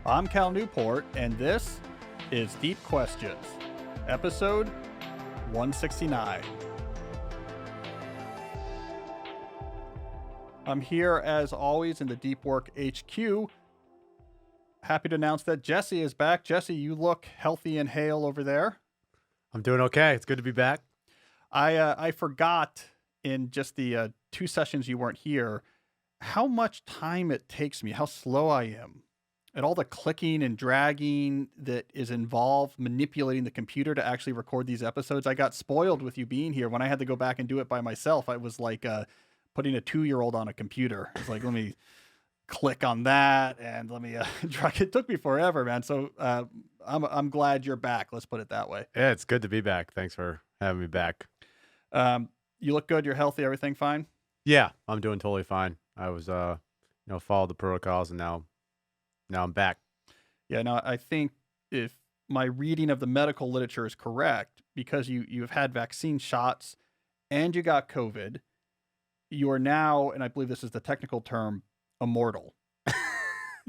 I'm Cal Newport, and this is Deep Questions, episode 169. I'm here, as always, in the Deep Work HQ. Happy to announce that Jesse is back. Jesse, you look healthy and hale over there. I'm doing okay. It's good to be back. I forgot in just the 2 sessions you weren't here how much time it takes me, how slow I am, and all the clicking and dragging that is involved manipulating the computer to actually record these episodes. I got spoiled with you being here. When I had to go back and do it by myself, I was like putting a 2-year-old on a computer. It's like, let me click on that and let me drag. It took me forever, man. So I'm glad you're back. Let's put it that way. Yeah, it's good to be back. Thanks for having me back. You look good. You're healthy. Everything fine? Yeah, I'm doing totally fine. I was, followed the protocols, and now I'm back. Yeah, no, I think if my reading of the medical literature is correct, because you've had vaccine shots and you got COVID, you are now, and I believe this is the technical term, immortal.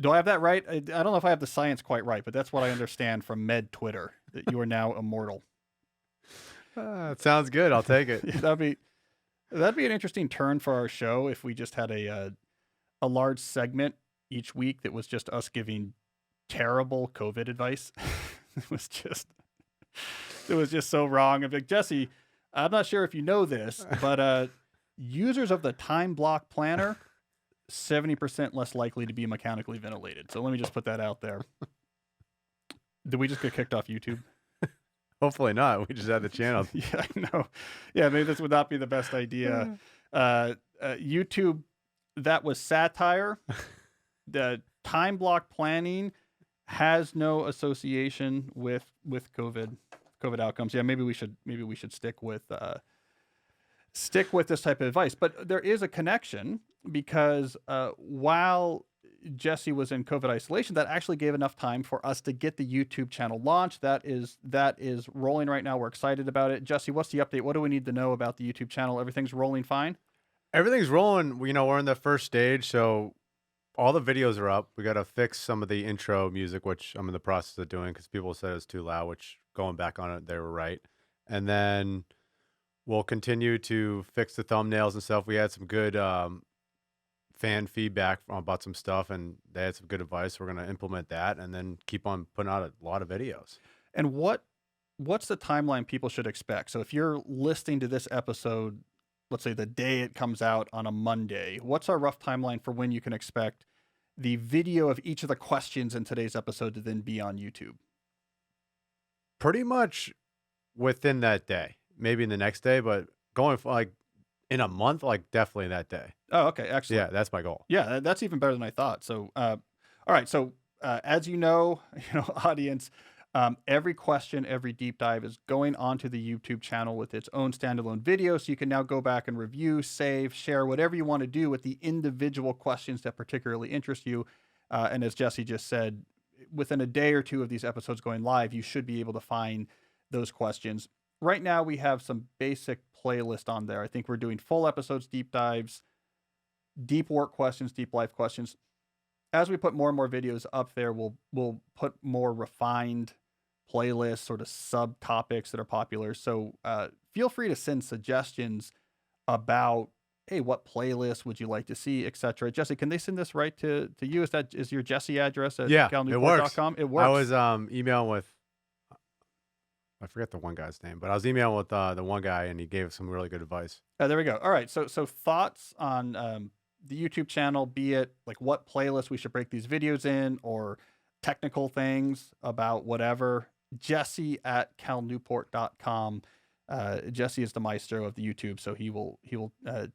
Do I have that right? I don't know if I have the science quite right, but that's what I understand from Med Twitter, that you are now immortal. It sounds good. I'll take it. Yeah, that'd be an interesting turn for our show if we just had a large segment each week that was just us giving terrible COVID advice. It was just so wrong. I'm like, Jesse, I'm not sure if you know this, but users of the time block planner, 70% less likely to be mechanically ventilated. So let me just put that out there. Did we just get kicked off YouTube? Hopefully not. We just had the channel. Yeah, I know. Yeah, maybe this would not be the best idea. YouTube, that was satire. The time block planning has no association with COVID outcomes. Yeah, maybe we should stick with this type of advice. But there is a connection, because while Jesse was in COVID isolation, that actually gave enough time for us to get the YouTube channel launched. That is rolling right now. We're excited about it. Jesse, what's the update? What do we need to know about the YouTube channel? Everything's rolling fine? Everything's rolling. We're in the first stage, so all the videos are up. We got to fix some of the intro music, which I'm in the process of doing because people said it's too loud, which going back on it, they were right. And then we'll continue to fix the thumbnails and stuff. We had some good fan feedback about some stuff, and they had some good advice. We're going to implement that and then keep on putting out a lot of videos. And what's the timeline people should expect? So if you're listening to this episode, let's say the day it comes out on a Monday, what's our rough timeline for when you can expect the video of each of the questions in today's episode to then be on YouTube? Pretty much within that day, maybe in the next day, but going for like in a month, like definitely that day. Oh, okay. Excellent. Yeah, that's my goal. Yeah, that's even better than I thought. So, all right. So, as you know, audience, every question, every deep dive is going onto the YouTube channel with its own standalone video. So you can now go back and review, save, share, whatever you want to do with the individual questions that particularly interest you. And as Jesse just said, within a day or two of these episodes going live, you should be able to find those questions. Right now, we have some basic playlist on there. I think we're doing full episodes, deep dives, deep work questions, deep life questions. As we put more and more videos up there, we'll put more refined playlists, sort of subtopics that are popular. So feel free to send suggestions about, hey, what playlist would you like to see, etc. Jesse, can they send this right to you? Is your Jesse address at calnewport.com? It works. I was emailing with, I forget the one guy's name, but I was emailing with the one guy, and he gave some really good advice. There we go. All right. So thoughts on the YouTube channel, be it like what playlist we should break these videos in, or technical things about whatever, Jesse at calnewport.com. Jesse is the maestro of the YouTube, so he will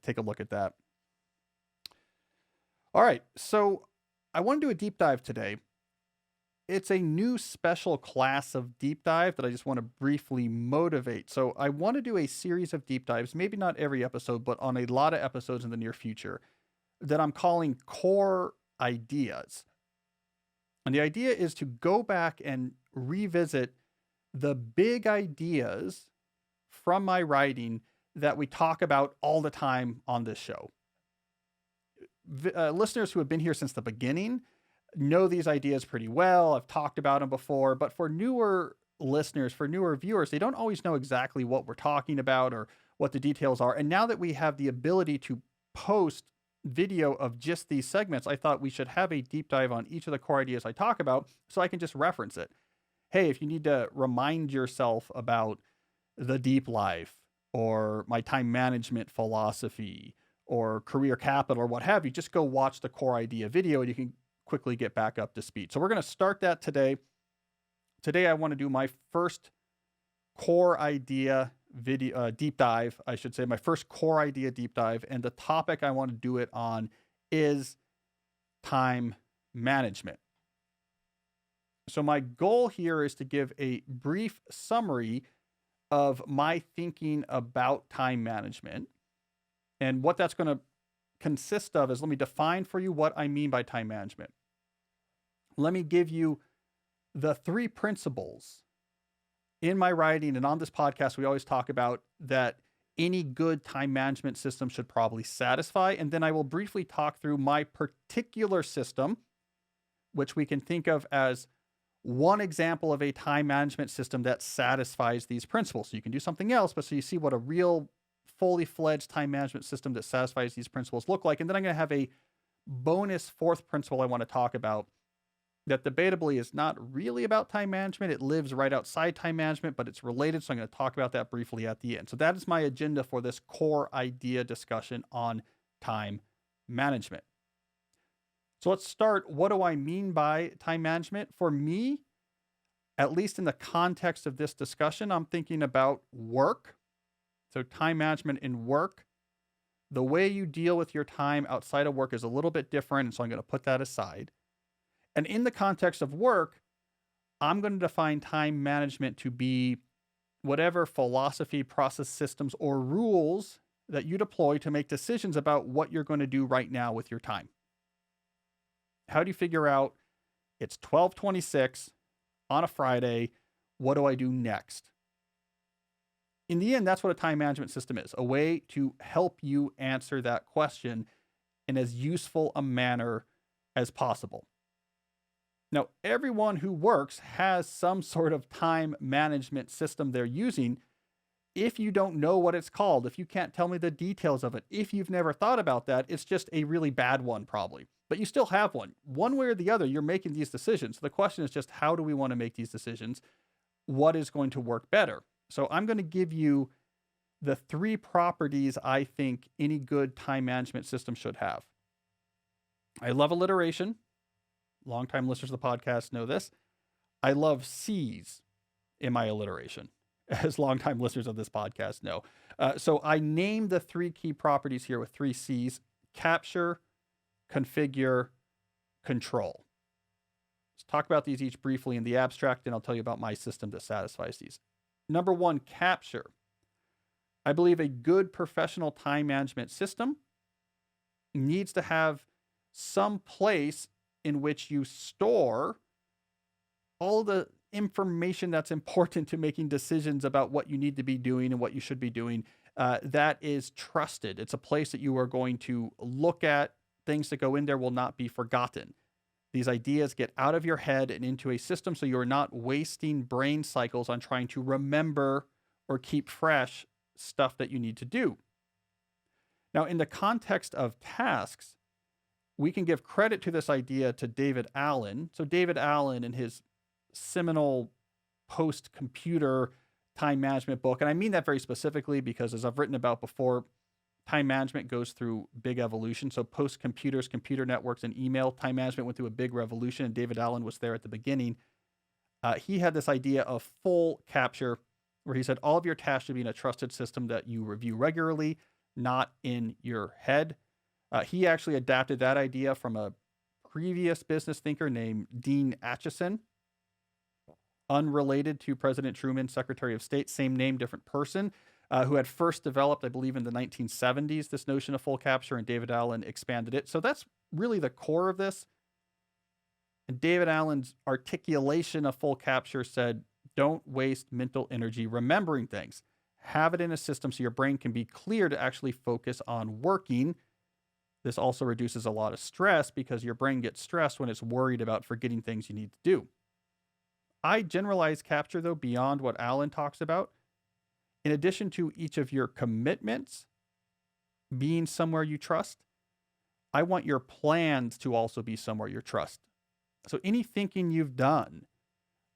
take a look at that. All right. So I want to do a deep dive today. It's a new special class of deep dive that I just want to briefly motivate. So I want to do a series of deep dives, maybe not every episode, but on a lot of episodes in the near future, that I'm calling core ideas. And the idea is to go back and revisit the big ideas from my writing that we talk about all the time on this show. Listeners who have been here since the beginning know these ideas pretty well. I've talked about them before, but for newer listeners, for newer viewers, they don't always know exactly what we're talking about or what the details are. And now that we have the ability to post video of just these segments, I thought we should have a deep dive on each of the core ideas I talk about so I can just reference it. Hey, if you need to remind yourself about the deep life or my time management philosophy or career capital or what have you, just go watch the core idea video and you can quickly get back up to speed. So we're going to start that today. Today, I want to do my first core idea video deep dive, I should say, my first core idea deep dive. And the topic I want to do it on is time management. So my goal here is to give a brief summary of my thinking about time management. And what that's going to consist of is, let me define for you what I mean by time management. Let me give you the 3 principles in my writing and on this podcast we always talk about that any good time management system should probably satisfy. And then I will briefly talk through my particular system, which we can think of as one example of a time management system that satisfies these principles. So you can do something else, but so you see what a real fully fledged time management system that satisfies these principles look like. And then I'm going to have a bonus 4th principle I want to talk about that debatably is not really about time management. It lives right outside time management, but it's related. So I'm going to talk about that briefly at the end. So that is my agenda for this core idea discussion on time management. So let's start. What do I mean by time management? For me, at least in the context of this discussion, I'm thinking about work. So time management in work. The way you deal with your time outside of work is a little bit different. And so I'm going to put that aside. And in the context of work, I'm going to define time management to be whatever philosophy, process, systems, or rules that you deploy to make decisions about what you're going to do right now with your time. How do you figure out it's 12:26 on a Friday? What do I do next? In the end, that's what a time management system is, a way to help you answer that question in as useful a manner as possible. Now, everyone who works has some sort of time management system they're using. If you don't know what it's called, if you can't tell me the details of it, if you've never thought about that, it's just a really bad one probably. But you still have one. One way or the other, you're making these decisions. So the question is just, how do we want to make these decisions? What is going to work better? So I'm going to give you the 3 properties I think any good time management system should have. I love alliteration. Longtime listeners of the podcast know this. I love C's in my alliteration, as longtime listeners of this podcast know. So I named the 3 key properties here with 3 C's: capture, configure, control. Let's talk about these each briefly in the abstract, and I'll tell you about my system that satisfies these. Number 1, capture. I believe a good professional time management system needs to have some place in which you store all the information that's important to making decisions about what you need to be doing and what you should be doing. That is trusted. It's a place that you are going to look at. Things that go in there will not be forgotten. These ideas get out of your head and into a system so you're not wasting brain cycles on trying to remember or keep fresh stuff that you need to do. Now, in the context of tasks, we can give credit to this idea to David Allen. So David Allen, in his seminal post-computer time management book, and I mean that very specifically because, as I've written about before, time management goes through big evolution. So post-computers, computer networks, and email, time management went through a big revolution, and David Allen was there at the beginning. He had this idea of full capture, where he said all of your tasks should be in a trusted system that you review regularly, not in your head. He actually adapted that idea from a previous business thinker named Dean Acheson, unrelated to President Truman, Secretary of State, same name, different person, who had first developed, I believe, in the 1970s, this notion of full capture, and David Allen expanded it. So that's really the core of this. And David Allen's articulation of full capture said, don't waste mental energy remembering things. Have it in a system so your brain can be clear to actually focus on working This also reduces a lot of stress because your brain gets stressed when it's worried about forgetting things you need to do. I generalize capture, though, beyond what Alan talks about. In addition to each of your commitments being somewhere you trust, I want your plans to also be somewhere you trust. So any thinking you've done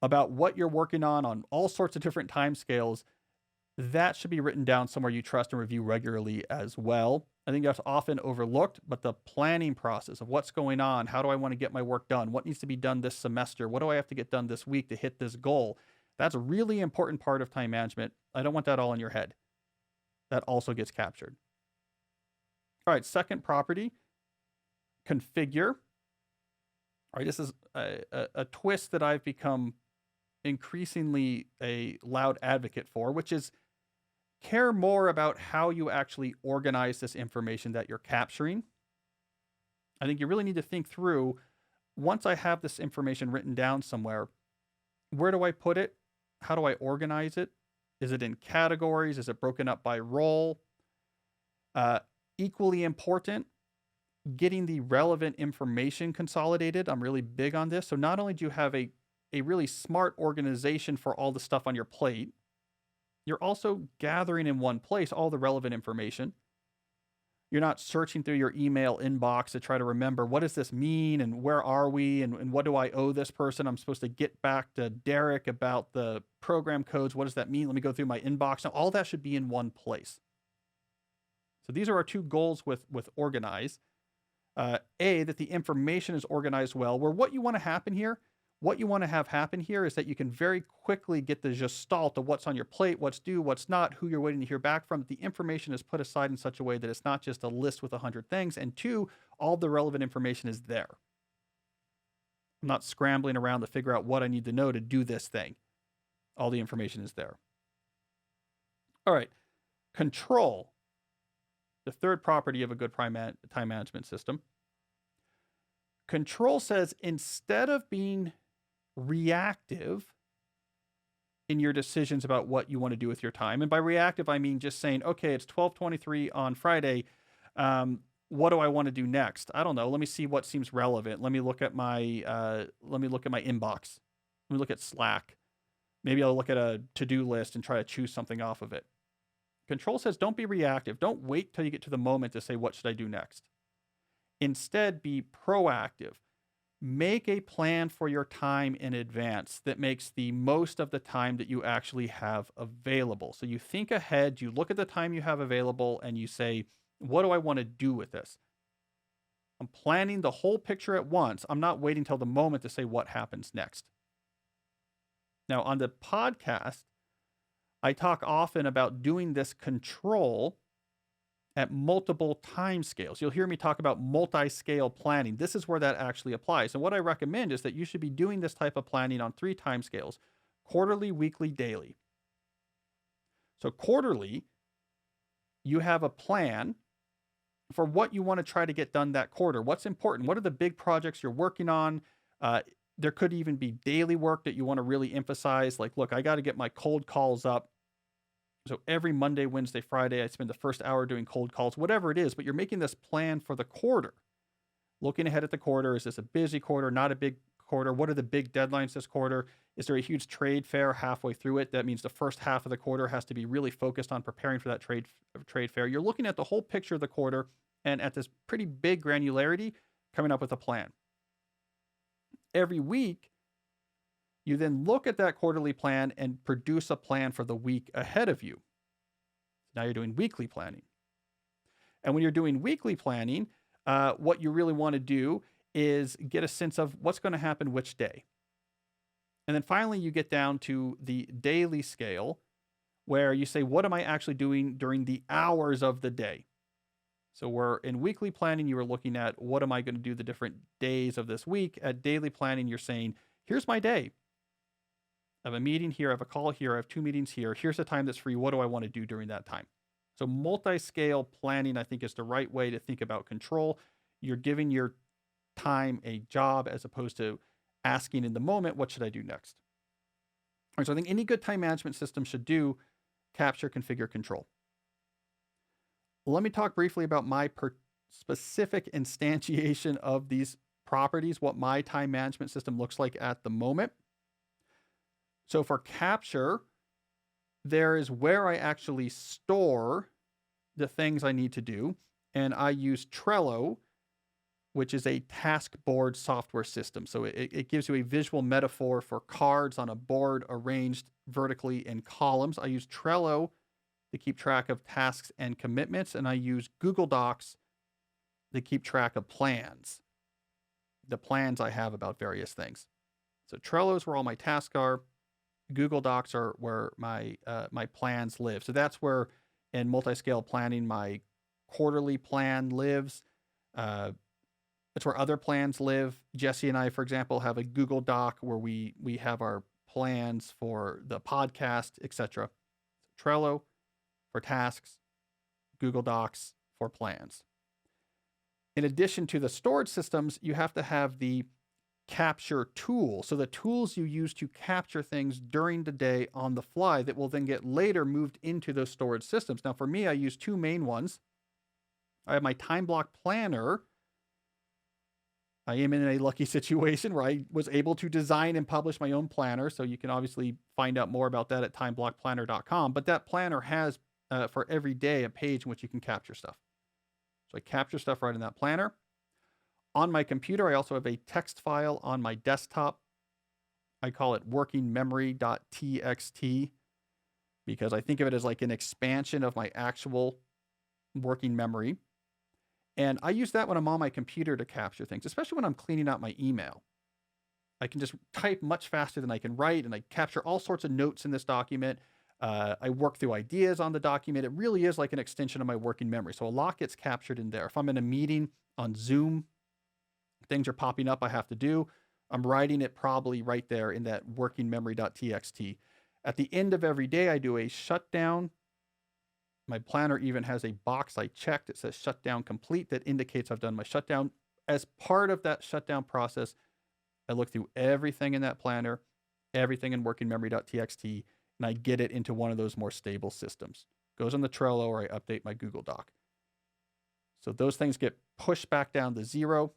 about what you're working on all sorts of different timescales, that should be written down somewhere you trust and review regularly as well. I think that's often overlooked, but the planning process of what's going on, how do I want to get my work done, what needs to be done this semester, what do I have to get done this week to hit this goal, that's a really important part of time management. I don't want that all in your head. That also gets captured. All right, second property, configure. All right, this is a twist that I've become increasingly a loud advocate for, which is care more about how you actually organize this information that you're capturing. I think you really need to think through, once I have this information written down somewhere, where do I put it? How do I organize it? Is it in categories? Is it broken up by role? Equally important, getting the relevant information consolidated. I'm really big on this. So not only do you have a really smart organization for all the stuff on your plate, you're also gathering in one place all the relevant information. You're not searching through your email inbox to try to remember, what does this mean and where are we and what do I owe this person? I'm supposed to get back to Derek about the program codes. What does that mean? Let me go through my inbox. Now, all that should be in one place. So these are our two goals with organize. That the information is organized well, where what you want to happen here, what you want to have happen here is that you can very quickly get the gestalt of what's on your plate, what's due, what's not, who you're waiting to hear back from. The information is put aside in such a way that it's not just a list with 100 things. And two, all the relevant information is there. I'm not scrambling around to figure out what I need to know to do this thing. All the information is there. All right. Control. The third property of a good time management system. Control says, instead of being reactive in your decisions about what you want to do with your time, and by reactive I mean just saying, okay, it's 12:23 on Friday. What do I want to do next? I don't know. Let me see what seems relevant. Let me look at my inbox. Let me look at Slack. Maybe I'll look at a to-do list and try to choose something off of it. Control says, don't be reactive. Don't wait till you get to the moment to say, what should I do next? Instead, be proactive. Make a plan for your time in advance that makes the most of the time that you actually have available. So you think ahead, you look at the time you have available, and you say, what do I want to do with this? I'm planning the whole picture at once. I'm not waiting till the moment to say what happens next. Now, on the podcast, I talk often about doing this control at multiple time scales. You'll hear me talk about multi-scale planning. This is where that actually applies. And what I recommend is that you should be doing this type of planning on 3 time scales: quarterly, weekly, daily. So quarterly, you have a plan for what you want to try to get done that quarter. What's important? What are the big projects you're working on? There could even be daily work that you want to really emphasize. Like, look, I got to get my cold calls up. So every Monday, Wednesday, Friday, I spend the first hour doing cold calls, whatever it is, but you're making this plan for the quarter. Looking ahead at the quarter, is this a busy quarter, not a big quarter? What are the big deadlines this quarter? Is there a huge trade fair halfway through it? That means the first half of the quarter has to be really focused on preparing for that trade fair. You're looking at the whole picture of the quarter and at this pretty big granularity, coming up with a plan. Every week, you then look at that quarterly plan and produce a plan for the week ahead of you. Now you're doing weekly planning. And when you're doing weekly planning, what you really want to do is get a sense of what's going to happen which day. And then finally, you get down to the daily scale, where you say, what am I actually doing during the hours of the day? So we're in weekly planning, you were looking at, what am I going to do the different days of this week? At daily planning, you're saying, here's my day. I have a meeting here, I have a call here, I have 2 meetings here. Here's the time that's free. What do I want to do during that time? So multi-scale planning, I think, is the right way to think about control. You're giving your time a job as opposed to asking in the moment, what should I do next? All right, so I think any good time management system should do capture, configure, control. Let me talk briefly about my specific instantiation of these properties, what my time management system looks like at the moment. So for capture, there is where I actually store the things I need to do. And I use Trello, which is a task board software system. So it gives you a visual metaphor for cards on a board arranged vertically in columns. I use Trello to keep track of tasks and commitments, and I use Google Docs to keep track of plans, the plans I have about various things. So Trello is where all my tasks are. Google Docs are where my plans live. So that's where in multi-scale planning my quarterly plan lives. That's where other plans live. Jesse and I, for example, have a Google Doc where we have our plans for the podcast, etc. Trello for tasks, Google Docs for plans. In addition to the storage systems, you have to have the capture tool. So the tools you use to capture things during the day on the fly that will then get later moved into those storage systems. Now, for me, I use two main ones. I have my time block planner. I am in a lucky situation where I was able to design and publish my own planner. So you can obviously find out more about that at timeblockplanner.com. But that planner has for every day a page in which you can capture stuff. So I capture stuff right in that planner. On my computer, I also have a text file on my desktop. I call it workingmemory.txt because I think of it as like an expansion of my actual working memory. And I use that when I'm on my computer to capture things, especially when I'm cleaning out my email. I can just type much faster than I can write, and I capture all sorts of notes in this document. I work through ideas on the document. It really is like an extension of my working memory. So a lot gets captured in there. If I'm in a meeting on Zoom, things are popping up I have to do. I'm writing it probably right there in that workingmemory.txt. At the end of every day, I do a shutdown. My planner even has a box I checked. It says shutdown complete. That indicates I've done my shutdown. As part of that shutdown process, I look through everything in that planner, everything in workingmemory.txt, and I get it into one of those more stable systems. Goes on the Trello or I update my Google Doc. So those things get pushed back down to zero.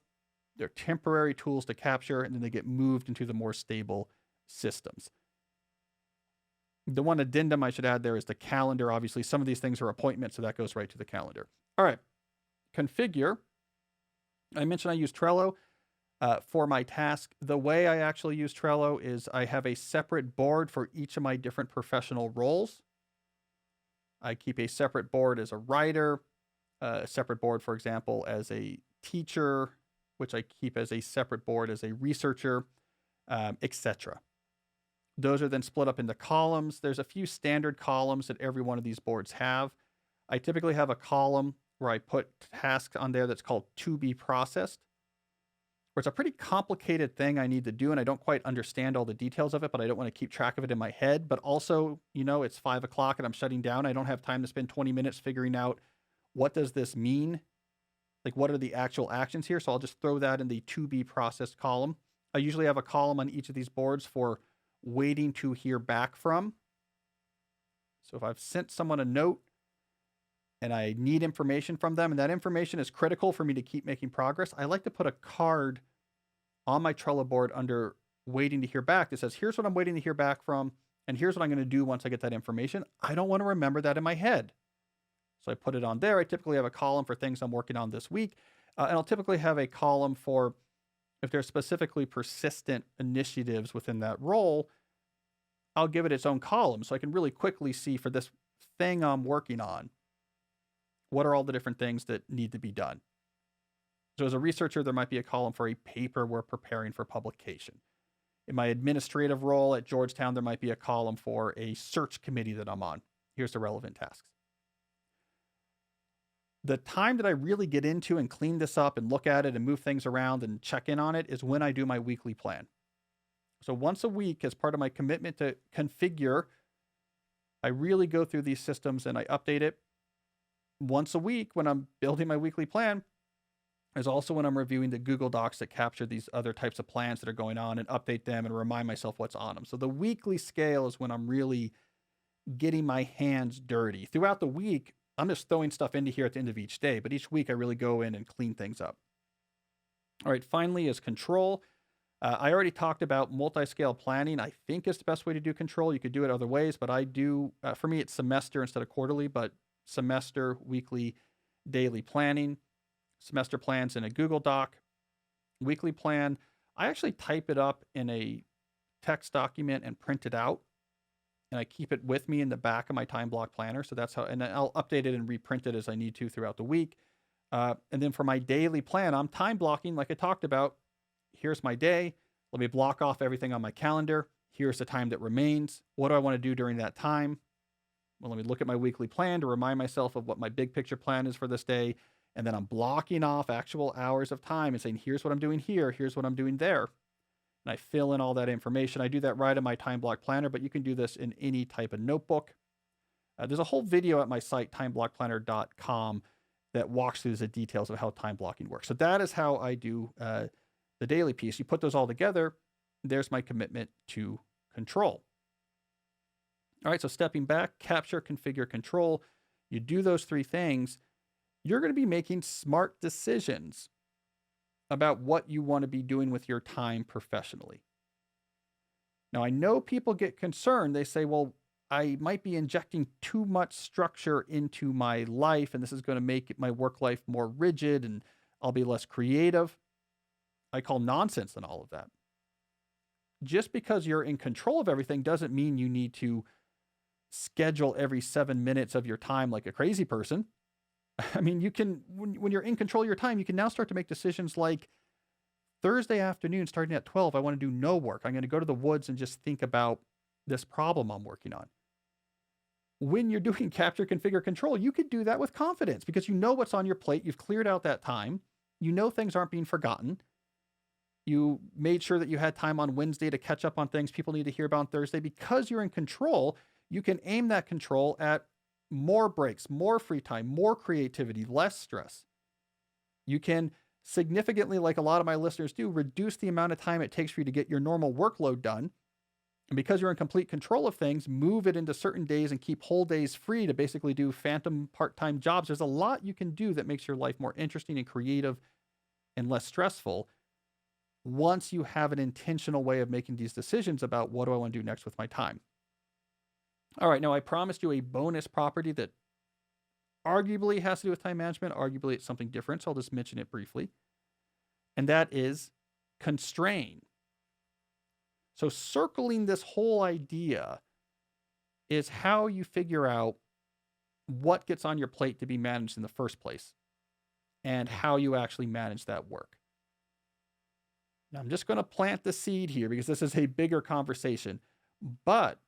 They're temporary tools to capture, and then they get moved into the more stable systems. The one addendum I should add there is the calendar. Obviously, some of these things are appointments, so that goes right to the calendar. All right. Configure. I mentioned I use Trello for my task. The way I actually use Trello is I have a separate board for each of my different professional roles. I keep a separate board as a writer, a separate board, for example, as a teacher, which I keep as a separate board as a researcher, etc. Those are then split up into columns. There's a few standard columns that every one of these boards have. I typically have a column where I put tasks on there that's called to be processed, where it's a pretty complicated thing I need to do, and I don't quite understand all the details of it, but I don't want to keep track of it in my head. But also, it's 5 o'clock and I'm shutting down. I don't have time to spend 20 minutes figuring out what does this mean? Like, what are the actual actions here? So I'll just throw that in the to be processed column. I usually have a column on each of these boards for waiting to hear back from. So if I've sent someone a note and I need information from them, and that information is critical for me to keep making progress, I like to put a card on my Trello board under waiting to hear back that says, here's what I'm waiting to hear back from, and here's what I'm going to do once I get that information. I don't want to remember that in my head. So I put it on there. I typically have a column for things I'm working on this week. And I'll typically have a column for if there's specifically persistent initiatives within that role, I'll give it its own column so I can really quickly see for this thing I'm working on, what are all the different things that need to be done. So as a researcher, there might be a column for a paper we're preparing for publication. In my administrative role at Georgetown, there might be a column for a search committee that I'm on. Here's the relevant tasks. The time that I really get into and clean this up and look at it and move things around and check in on it is when I do my weekly plan. So once a week, as part of my commitment to configure, I really go through these systems and I update it. Once a week, when I'm building my weekly plan, is also when I'm reviewing the Google Docs that capture these other types of plans that are going on and update them and remind myself what's on them. So the weekly scale is when I'm really getting my hands dirty. Throughout the week, I'm just throwing stuff into here at the end of each day, but each week I really go in and clean things up. All right, finally is control. I already talked about multi-scale planning. I think is the best way to do control. You could do it other ways, but I do, for me, it's semester instead of quarterly, but semester, weekly, daily planning, semester plans in a Google Doc, weekly plan. I actually type it up in a text document and print it out, and I keep it with me in the back of my time block planner. So that's how, and then I'll update it and reprint it as I need to throughout the week. And then for my daily plan, I'm time blocking, like I talked about. Here's my day. Let me block off everything on my calendar. Here's the time that remains. What do I want to do during that time? Well, let me look at my weekly plan to remind myself of what my big picture plan is for this day. And then I'm blocking off actual hours of time and saying, here's what I'm doing here. Here's what I'm doing there. And I fill in all that information. I do that right in my time block planner, but you can do this in any type of notebook. There's a whole video at my site, timeblockplanner.com, that walks through the details of how time blocking works. So that is how I do the daily piece. You put those all together, there's my commitment to control. All right, so stepping back, capture, configure, control. You do those three things, you're going to be making smart decisions about what you want to be doing with your time professionally. Now, I know people get concerned. They say, well, I might be injecting too much structure into my life, and this is going to make my work life more rigid, and I'll be less creative. I call nonsense in all of that. Just because you're in control of everything doesn't mean you need to schedule every 7 minutes of your time like a crazy person. I mean, you can, when you're in control of your time, you can now start to make decisions like Thursday afternoon, starting at 12, I want to do no work. I'm going to go to the woods and just think about this problem I'm working on. When you're doing capture, configure, control, you could do that with confidence because you know what's on your plate. You've cleared out that time. You know things aren't being forgotten. You made sure that you had time on Wednesday to catch up on things people need to hear about on Thursday. Because you're in control, you can aim that control at more breaks, more free time, more creativity, less stress. You can significantly, like a lot of my listeners do, reduce the amount of time it takes for you to get your normal workload done. And because you're in complete control of things, move it into certain days and keep whole days free to basically do phantom part-time jobs. There's a lot you can do that makes your life more interesting and creative and less stressful once you have an intentional way of making these decisions about what do I want to do next with my time. All right, now I promised you a bonus property that arguably has to do with time management. Arguably it's something different, so I'll just mention it briefly. And that is constrain. So circling this whole idea is how you figure out what gets on your plate to be managed in the first place and how you actually manage that work. Now, I'm just going to plant the seed here because this is a bigger conversation, but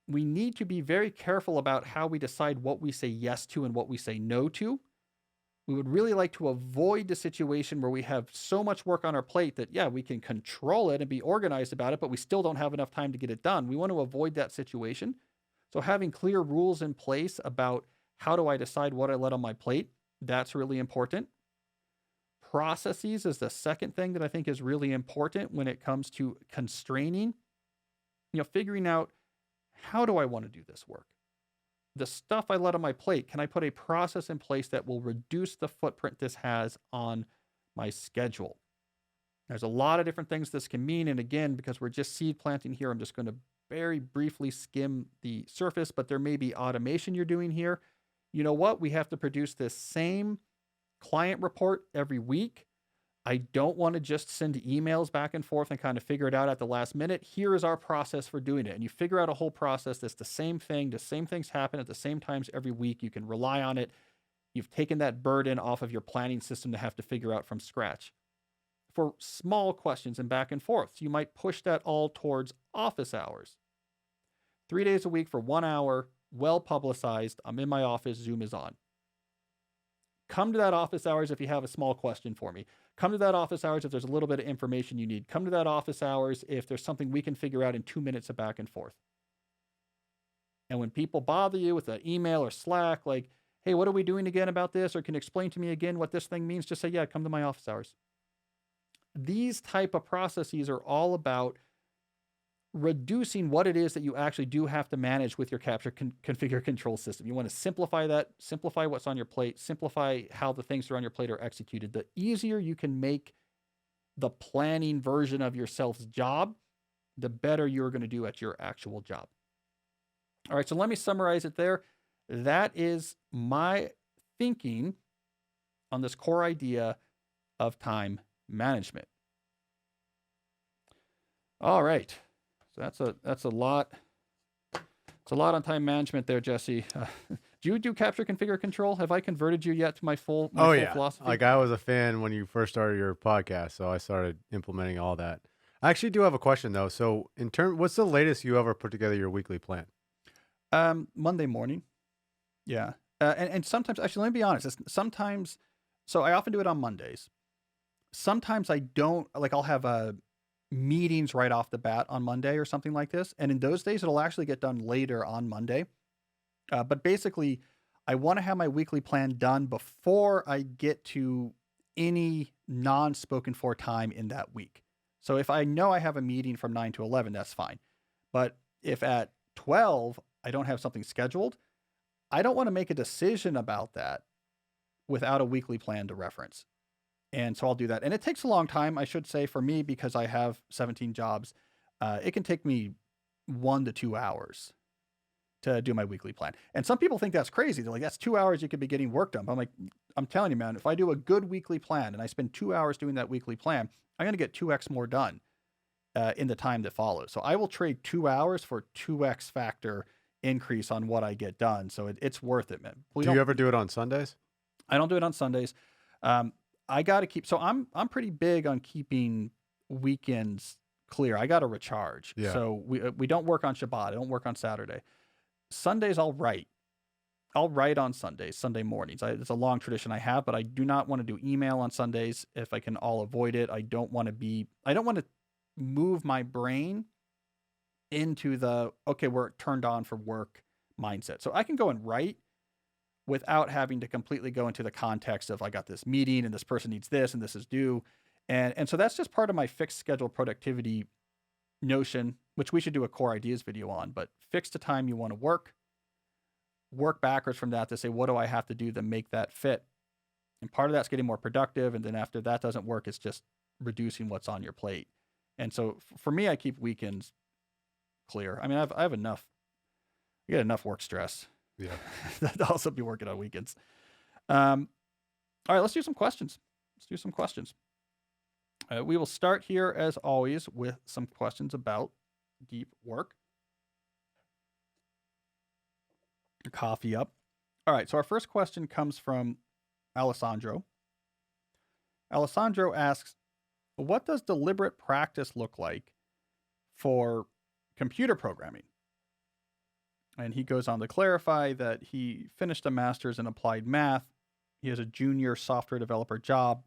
we need to be very careful about how we decide what we say yes to and what we say no to. We would really like to avoid the situation where we have so much work on our plate that, yeah, we can control it and be organized about it, but we still don't have enough time to get it done. We want to avoid that situation. So having clear rules in place about how do I decide what I let on my plate, that's really important. Processes is the second thing that I think is really important when it comes to constraining. Figuring out, how do I want to do this work? The stuff I let on my plate, can I put a process in place that will reduce the footprint this has on my schedule? There's a lot of different things this can mean. And again, because we're just seed planting here, I'm just going to very briefly skim the surface, but there may be automation you're doing here. You know what? We have to produce this same client report every week. I don't want to just send emails back and forth and kind of figure it out at the last minute. Here is our process for doing it. And you figure out a whole process that's the same thing. The same things happen at the same times every week. You can rely on it. You've taken that burden off of your planning system to have to figure out from scratch. For small questions and back and forth, you might push that all towards office hours. 3 days a week for 1 hour, well publicized. I'm in my office. Zoom is on. Come to that office hours if you have a small question for me. Come to that office hours if there's a little bit of information you need. Come to that office hours if there's something we can figure out in 2 minutes of back and forth. And when people bother you with an email or Slack, like, hey, what are we doing again about this? Or can you explain to me again what this thing means? Just say, yeah, come to my office hours. These type of processes are all about reducing what it is that you actually do have to manage with your capture configure control system. You want to simplify that, simplify what's on your plate, simplify how the things that are on your plate are executed. The easier you can make the planning version of yourself's job, the better you're going to do at your actual job. All right, so let me summarize it there. That is my thinking on this core idea of time management. All right. So that's a lot. It's a lot on time management there, Jesse. Do you do capture configure control? Have I converted you yet to my full Oh yeah, philosophy? like I was a fan when you first started your podcast, so I started implementing all that. I actually do have a question though. So what's the latest you ever put together your weekly plan? Monday morning. Yeah. And sometimes, actually, let me be honest. Sometimes, so I often do it on Mondays. Sometimes I don't, like I'll have meetings right off the bat on Monday or something like this. And in those days, it'll actually get done later on Monday. But basically, I want to have my weekly plan done before I get to any non-spoken for time in that week. So if I know I have a meeting from 9 to 11, that's fine. But if at 12, I don't have something scheduled, I don't want to make a decision about that without a weekly plan to reference. And so I'll do that. And it takes a long time, I should say, for me, because I have 17 jobs. It can take me 1 to 2 hours to do my weekly plan. And some people think that's crazy. They're like, that's 2 hours you could be getting work done. But I'm like, I'm telling you, man, if I do a good weekly plan and I spend 2 hours doing that weekly plan, I'm going to get 2x more done in the time that follows. So I will trade 2 hours for 2x factor increase on what I get done. So it's worth it, man. Do you ever do it on Sundays? I don't do it on Sundays. I got to keep, so I'm pretty big on keeping weekends clear. I got to recharge. Yeah. So we don't work on Shabbat. I don't work on Saturday. Sundays I'll write. I'll write on Sundays, Sunday mornings. It's a long tradition I have, but I do not want to do email on Sundays if I can all avoid it. I don't want to move my brain into the, okay, we're turned on for work mindset. So I can go and write without having to completely go into the context of I got this meeting and this person needs this and this is due. And so that's just part of my fixed schedule productivity notion, which we should do a core ideas video on, but fix the time you want to work backwards from that to say, what do I have to do to make that fit? And part of that's getting more productive. And then after that doesn't work, it's just reducing what's on your plate. And so for me, I keep weekends clear. I mean, I have enough, I get enough work stress. Yeah. That also be working on weekends. All right, let's do some questions. We will start here, as always, with some questions about deep work. Coffee up. All right, so our first question comes from Alessandro. Alessandro asks, what does deliberate practice look like for computer programming? And he goes on to clarify that he finished a master's in applied math. He has a junior software developer job,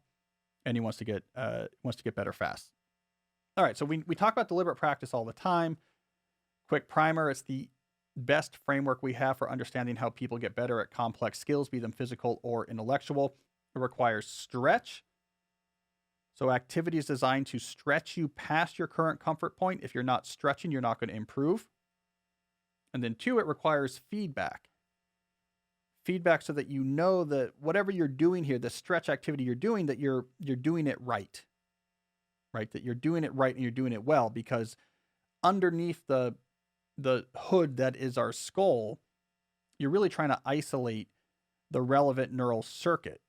and he wants to get better fast. All right, so we talk about deliberate practice all the time. Quick primer: it's the best framework we have for understanding how people get better at complex skills, be them physical or intellectual. It requires stretch. So activities designed to stretch you past your current comfort point. If you're not stretching, you're not going to improve. And then 2, it requires feedback. Feedback so that you know that whatever you're doing here, the stretch activity you're doing, that you're doing it right? That you're doing it right and you're doing it well, because underneath the hood that is our skull, you're really trying to isolate the relevant neural circuit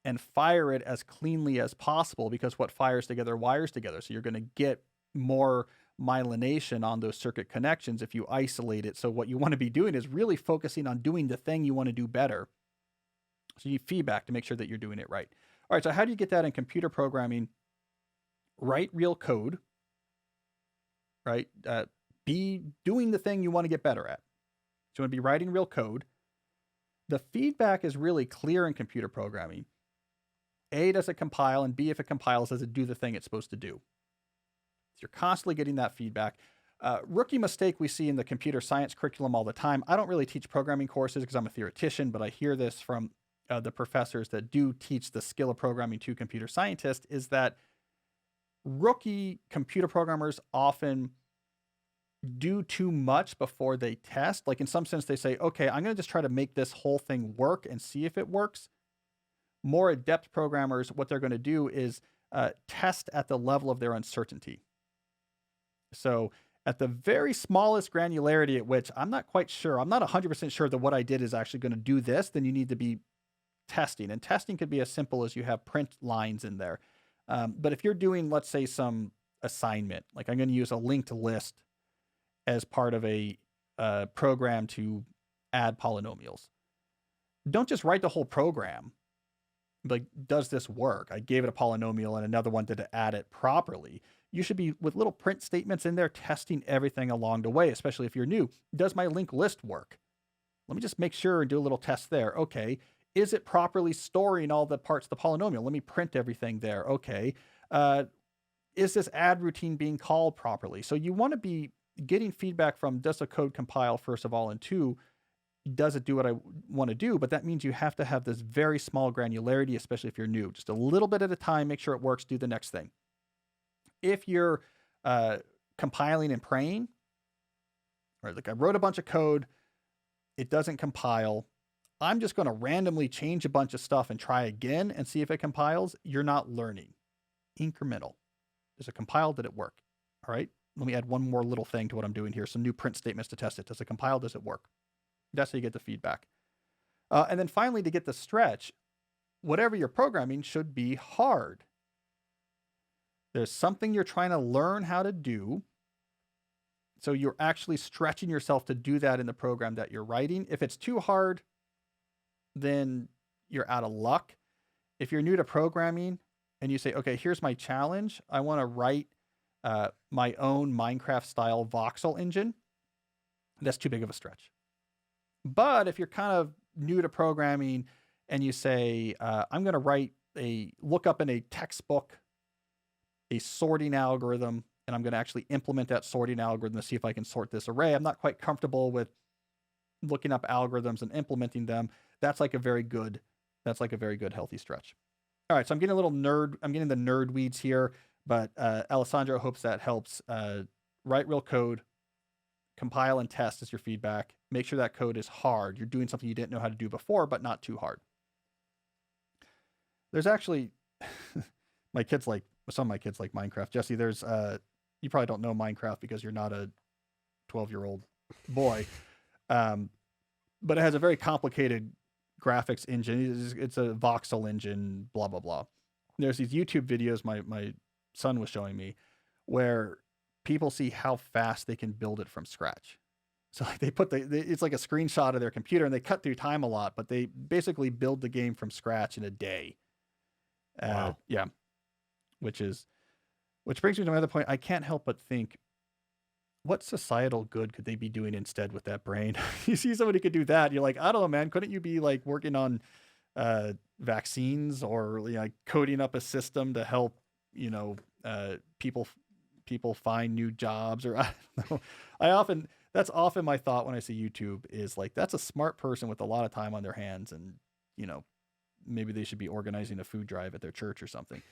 and fire it as cleanly as possible, because what fires together wires together. So you're going to get more myelination on those circuit connections if you isolate it. So what you want to be doing is really focusing on doing the thing you want to do better. So you need feedback to make sure that you're doing it right. All right, so how do you get that in computer programming? Write real code, right? Be doing the thing you want to get better at. So you want to be writing real code. The feedback is really clear in computer programming. A, does it compile? And B, if it compiles, does it do the thing it's supposed to do? So you're constantly getting that feedback. Rookie mistake we see in the computer science curriculum all the time. I don't really teach programming courses because I'm a theoretician, but I hear this from the professors that do teach the skill of programming to computer scientists, is that rookie computer programmers often do too much before they test. Like in some sense, they say, okay, I'm going to just try to make this whole thing work and see if it works. More adept programmers, what they're going to do is test at the level of their uncertainty. So at the very smallest granularity at which I'm not quite sure, I'm not 100% sure that what I did is actually going to do this, then you need to be testing. And testing could be as simple as you have print lines in there. But if you're doing, let's say, some assignment, like I'm going to use a linked list as part of a program to add polynomials, don't just write the whole program. Like, does this work? I gave it a polynomial and another one to add it properly. You should be with little print statements in there testing everything along the way, especially if you're new. Does my linked list work? Let me just make sure and do a little test there. Okay. Is it properly storing all the parts of the polynomial? Let me print everything there. Okay. Is this add routine being called properly? So you want to be getting feedback from, does the code compile, first of all, and two, does it do what I want to do? But that means you have to have this very small granularity, especially if you're new. Just a little bit at a time, make sure it works, do the next thing. If you're compiling and praying, or like I wrote a bunch of code, it doesn't compile, I'm just going to randomly change a bunch of stuff and try again and see if it compiles. You're not learning. Incremental. Does it compile? Did it work? All right. Let me add one more little thing to what I'm doing here. Some new print statements to test it. Does it compile? Does it work? That's how you get the feedback. And then finally, to get the stretch, whatever you're programming should be hard. There's something you're trying to learn how to do. So you're actually stretching yourself to do that in the program that you're writing. If it's too hard, then you're out of luck. If you're new to programming and you say, okay, here's my challenge. I want to write my own Minecraft style voxel engine. That's too big of a stretch. But if you're kind of new to programming and you say, I'm going to look up in a textbook, a sorting algorithm, and I'm going to actually implement that sorting algorithm to see if I can sort this array. I'm not quite comfortable with looking up algorithms and implementing them. That's like a very good healthy stretch. All right. So I'm getting the nerd weeds here, but Alessandro hopes that helps. Write real code, compile and test as your feedback. Make sure that code is hard. You're doing something you didn't know how to do before, but not too hard. There's actually, some of my kids like Minecraft. Jesse, there's, you probably don't know Minecraft because you're not a 12-year-old boy. But it has a very complicated graphics engine. It's a voxel engine, blah, blah, blah. There's these YouTube videos my son was showing me where people see how fast they can build it from scratch. So like they put it's like a screenshot of their computer and they cut through time a lot, but they basically build the game from scratch in a day. Wow. Yeah. Which brings me to another point. I can't help but think, what societal good could they be doing instead with that brain? You see somebody could do that. You're like, I don't know, man. Couldn't you be like working on vaccines or like coding up a system to help, people find new jobs? Or I don't know. That's often my thought when I see YouTube is like, that's a smart person with a lot of time on their hands. And, maybe they should be organizing a food drive at their church or something.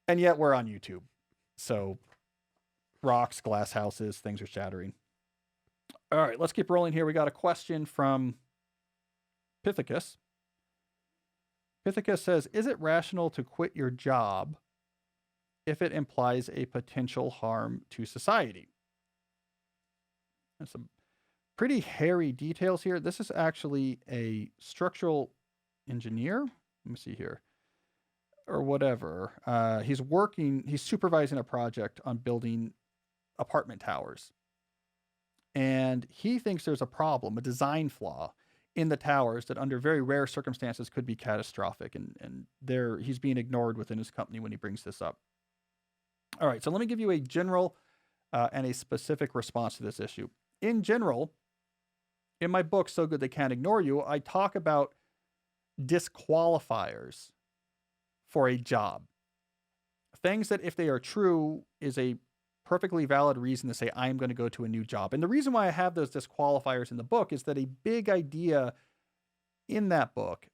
And yet we're on YouTube. So rocks, glass houses, things are shattering. All right, let's keep rolling here. We got a question from Pithecus. Pithecus says, is it rational to quit your job if it implies a potential harm to society? There's some pretty hairy details here. This is actually a structural engineer. Let me see here. Or whatever. He's supervising a project on building apartment towers. And he thinks there's a problem, a design flaw in the towers that under very rare circumstances could be catastrophic. And he's being ignored within his company when he brings this up. All right, so let me give you a general and a specific response to this issue. In general, in my book, So Good They Can't Ignore You, I talk about disqualifiers for a job. Things that, if they are true, is a perfectly valid reason to say, I'm going to go to a new job. And the reason why I have those disqualifiers in the book is that a big idea in that book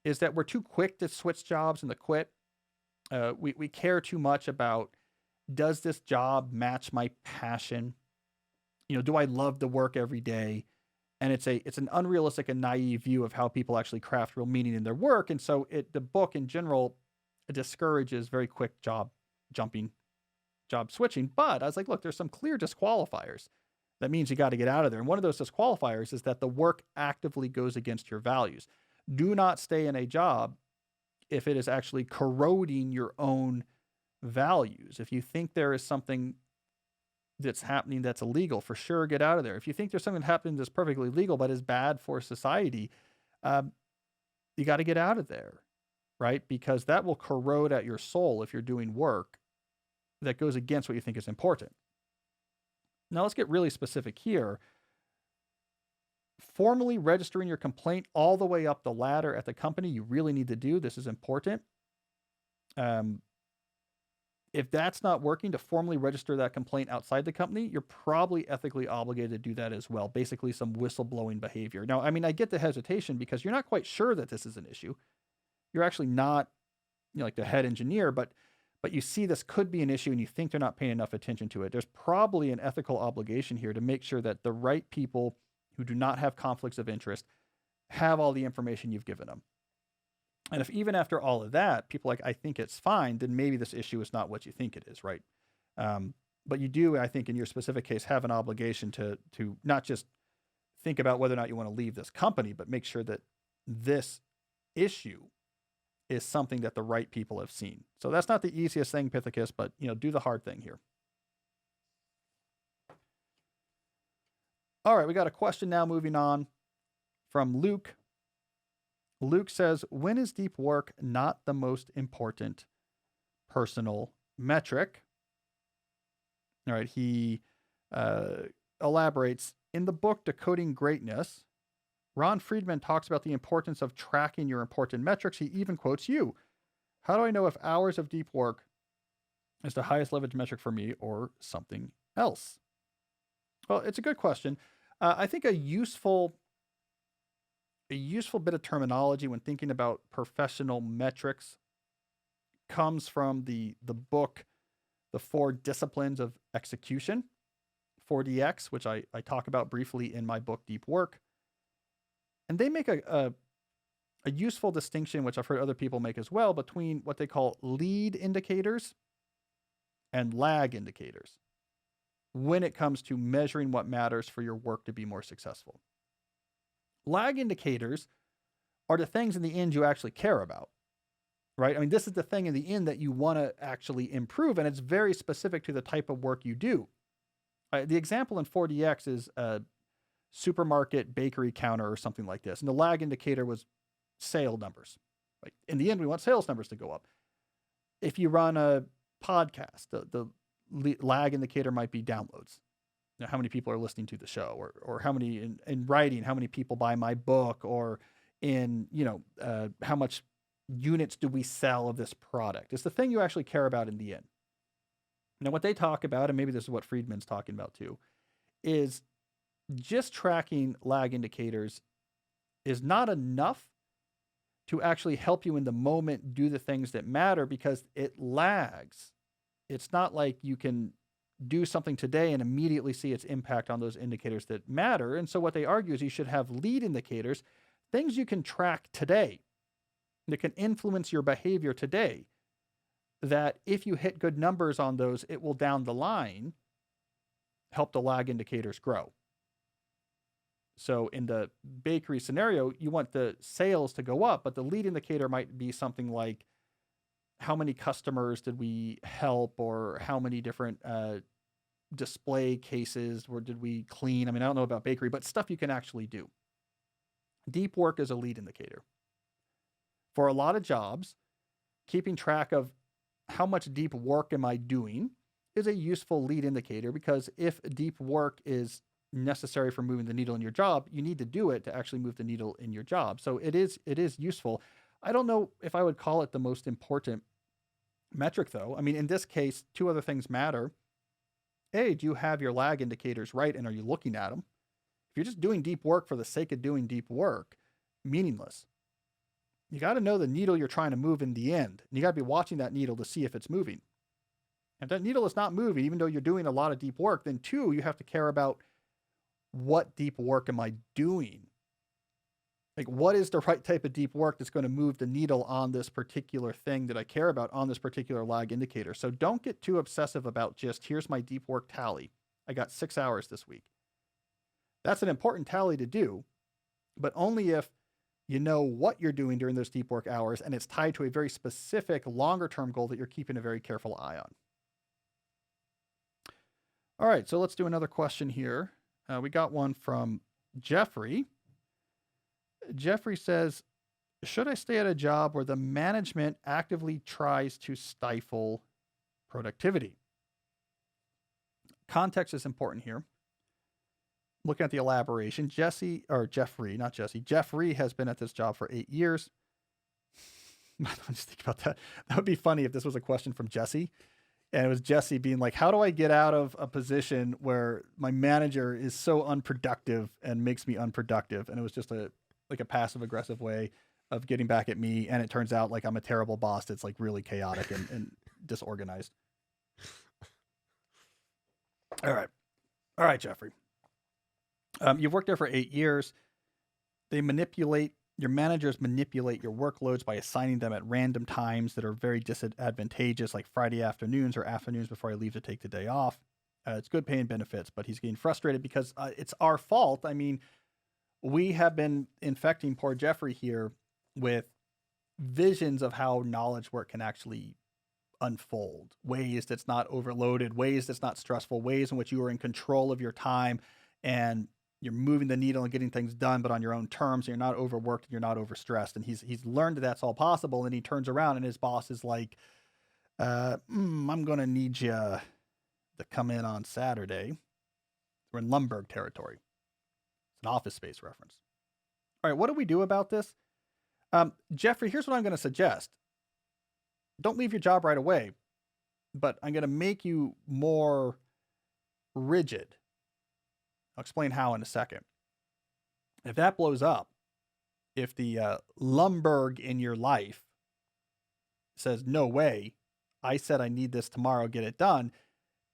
is that we're too quick to switch jobs and to quit. We care too much about, does this job match my passion? Do I love the work every day? And it's an unrealistic and naive view of how people actually craft real meaning in their work. And so the book in general discourages very quick job jumping, job switching. But I was like, look, there's some clear disqualifiers. That means you got to get out of there. And one of those disqualifiers is that the work actively goes against your values. Do not stay in a job if it is actually corroding your own values. If you think there is something that's happening that's illegal, for sure, get out of there. If you think there's something happening that's perfectly legal but is bad for society, you got to get out of there, right? Because that will corrode at your soul if you're doing work that goes against what you think is important. Now let's get really specific here. Formally registering your complaint all the way up the ladder at the company, you really need to do. This is important. If that's not working, to formally register that complaint outside the company, you're probably ethically obligated to do that as well. Basically, some whistleblowing behavior. Now, I mean, I get the hesitation because you're not quite sure that this is an issue. You're actually not, like the head engineer, but you see this could be an issue and you think they're not paying enough attention to it. There's probably an ethical obligation here to make sure that the right people who do not have conflicts of interest have all the information you've given them. And if even after all of that, people are like, I think it's fine, then maybe this issue is not what you think it is, right? But you do, I think, in your specific case, have an obligation to not just think about whether or not you want to leave this company, but make sure that this issue is something that the right people have seen. So that's not the easiest thing, Pithecus, but do the hard thing here. All right, we got a question now moving on from Luke. Luke says, when is deep work not the most important personal metric? All right, he elaborates. In the book, Decoding Greatness, Ron Friedman talks about the importance of tracking your important metrics. He even quotes you. How do I know if hours of deep work is the highest leverage metric for me or something else? Well, it's a good question. I think a useful bit of terminology when thinking about professional metrics comes from the book, The 4 Disciplines of Execution, 4DX, which I talk about briefly in my book, Deep Work. And they make a useful distinction, which I've heard other people make as well, between what they call lead indicators and lag indicators when it comes to measuring what matters for your work to be more successful. Lag indicators are the things in the end you actually care about, right? I mean, this is the thing in the end that you want to actually improve, and it's very specific to the type of work you do. The example in 4DX is a supermarket bakery counter or something like this, and the lag indicator was sale numbers. Right? In the end, we want sales numbers to go up. If you run a podcast, the lag indicator might be downloads. How many people are listening to the show, or how many in writing, how many people buy my book, or in, how much units do we sell of this product? It's the thing you actually care about in the end. Now, what they talk about, and maybe this is what Friedman's talking about too, is just tracking lag indicators is not enough to actually help you in the moment do the things that matter because it lags. It's not like you can do something today and immediately see its impact on those indicators that matter. And so what they argue is you should have lead indicators, things you can track today that can influence your behavior today, that if you hit good numbers on those, it will down the line help the lag indicators grow. So in the bakery scenario, you want the sales to go up, but the lead indicator might be something like how many customers did we help, or how many different display cases did we clean? I mean, I don't know about bakery, but stuff you can actually do. Deep work is a lead indicator. For a lot of jobs, keeping track of how much deep work am I doing is a useful lead indicator, because if deep work is necessary for moving the needle in your job, you need to do it to actually move the needle in your job. So it is useful. I don't know if I would call it the most important metric, though. I mean, in this case, 2 other things matter. A, do you have your lag indicators right, and are you looking at them? If you're just doing deep work for the sake of doing deep work, meaningless. You got to know the needle you're trying to move in the end. And you got to be watching that needle to see if it's moving. If that needle is not moving, even though you're doing a lot of deep work, then 2, you have to care about what deep work am I doing? Like, what is the right type of deep work that's going to move the needle on this particular thing that I care about on this particular lag indicator? So don't get too obsessive about just, here's my deep work tally. I got 6 hours this week. That's an important tally to do, but only if you know what you're doing during those deep work hours and it's tied to a very specific longer term goal that you're keeping a very careful eye on. All right, so let's do another question here. We got one from Jeffrey. Jeffrey says, should I stay at a job where the management actively tries to stifle productivity? Context is important here. Looking at the elaboration, Jeffrey has been at this job for 8 years. Just think about that. That would be funny if this was a question from Jesse. And it was Jesse being like, how do I get out of a position where my manager is so unproductive and makes me unproductive? And it was just a passive aggressive way of getting back at me. And it turns out like I'm a terrible boss that's like really chaotic and disorganized. All right, Jeffrey. You've worked there for 8 years. Your managers manipulate your workloads by assigning them at random times that are very disadvantageous, like Friday afternoons or afternoons before I leave to take the day off. It's good pay and benefits, but he's getting frustrated because it's our fault. I mean, we have been infecting poor Jeffrey here with visions of how knowledge work can actually unfold, ways that's not overloaded, ways that's not stressful, ways in which you are in control of your time and you're moving the needle and getting things done, but on your own terms. And you're not overworked and you're not overstressed. And he's learned that that's all possible. And he turns around and his boss is like, I'm going to need you to come in on Saturday. We're in Lumberg territory. It's an Office Space reference. All right, what do we do about this? Jeffrey, here's what I'm going to suggest. Don't leave your job right away, but I'm going to make you more rigid. I'll explain how in a second. If that blows up, if the Lumberg in your life says, no way, I said I need this tomorrow, get it done,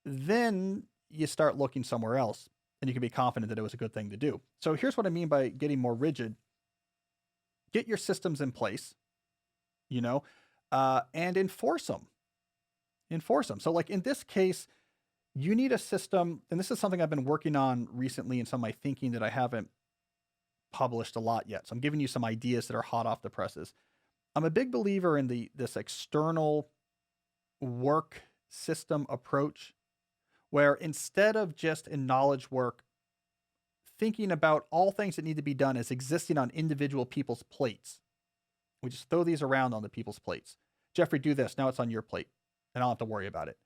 then you start looking somewhere else and you can be confident that it was a good thing to do. So here's what I mean by getting more rigid. Get your systems in place, and enforce them. So like in this case, you need a system, and this is something I've been working on recently in some of my thinking that I haven't published a lot yet. So I'm giving you some ideas that are hot off the presses. I'm a big believer in this external work system approach, where instead of just in knowledge work, thinking about all things that need to be done as existing on individual people's plates. We just throw these around on the people's plates. Jeffrey, do this. Now it's on your plate, and I don't have to worry about it.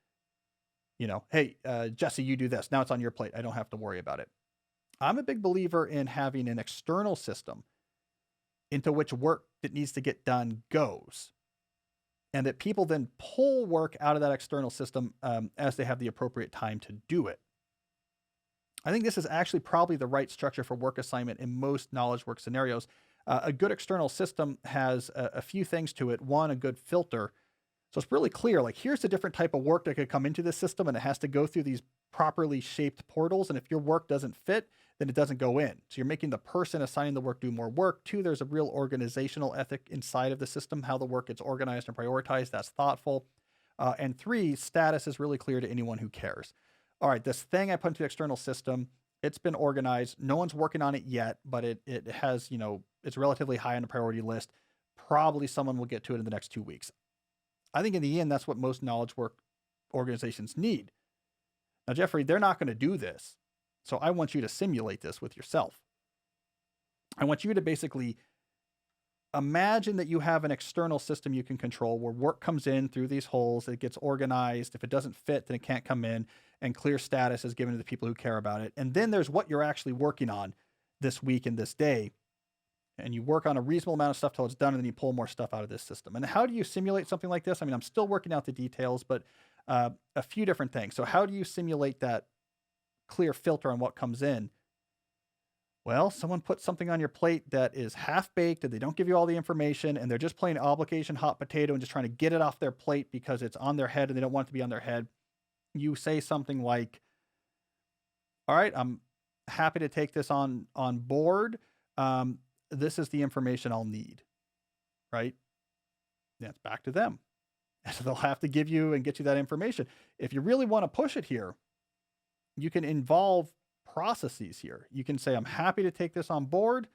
Hey, Jesse, you do this. Now it's on your plate. I don't have to worry about it. I'm a big believer in having an external system into which work that needs to get done goes, and that people then pull work out of that external system as they have the appropriate time to do it. I think this is actually probably the right structure for work assignment in most knowledge work scenarios. A good external system has a few things to it. One, a good filter. So it's really clear, like here's the different type of work that could come into this system, and it has to go through these properly shaped portals. And if your work doesn't fit, then it doesn't go in. So you're making the person assigning the work do more work. 2, there's a real organizational ethic inside of the system, how the work gets organized and prioritized. That's thoughtful. And 3, status is really clear to anyone who cares. All right, this thing I put into the external system, it's been organized. No one's working on it yet, but it has, it's relatively high on the priority list. Probably someone will get to it in the next 2 weeks. I think in the end, that's what most knowledge work organizations need. Now, Jeffrey, they're not going to do this. So I want you to simulate this with yourself. I want you to basically imagine that you have an external system you can control where work comes in through these holes. It gets organized. If it doesn't fit, then it can't come in, and clear status is given to the people who care about it. And then there's what you're actually working on this week and this day. And you work on a reasonable amount of stuff till it's done, and then you pull more stuff out of this system. And how do you simulate something like this? I mean, I'm still working out the details, but a few different things. So how do you simulate that clear filter on what comes in? Well, someone puts something on your plate that is half-baked, and they don't give you all the information, and they're just playing obligation hot potato and just trying to get it off their plate because it's on their head and they don't want it to be on their head. You say something like, all right, I'm happy to take this on board. Um, this is the information I'll need, right? That's back to them. So they'll have to give you and get you that information. If you really want to push it here, you can involve processes here. You can say, I'm happy to take this on board.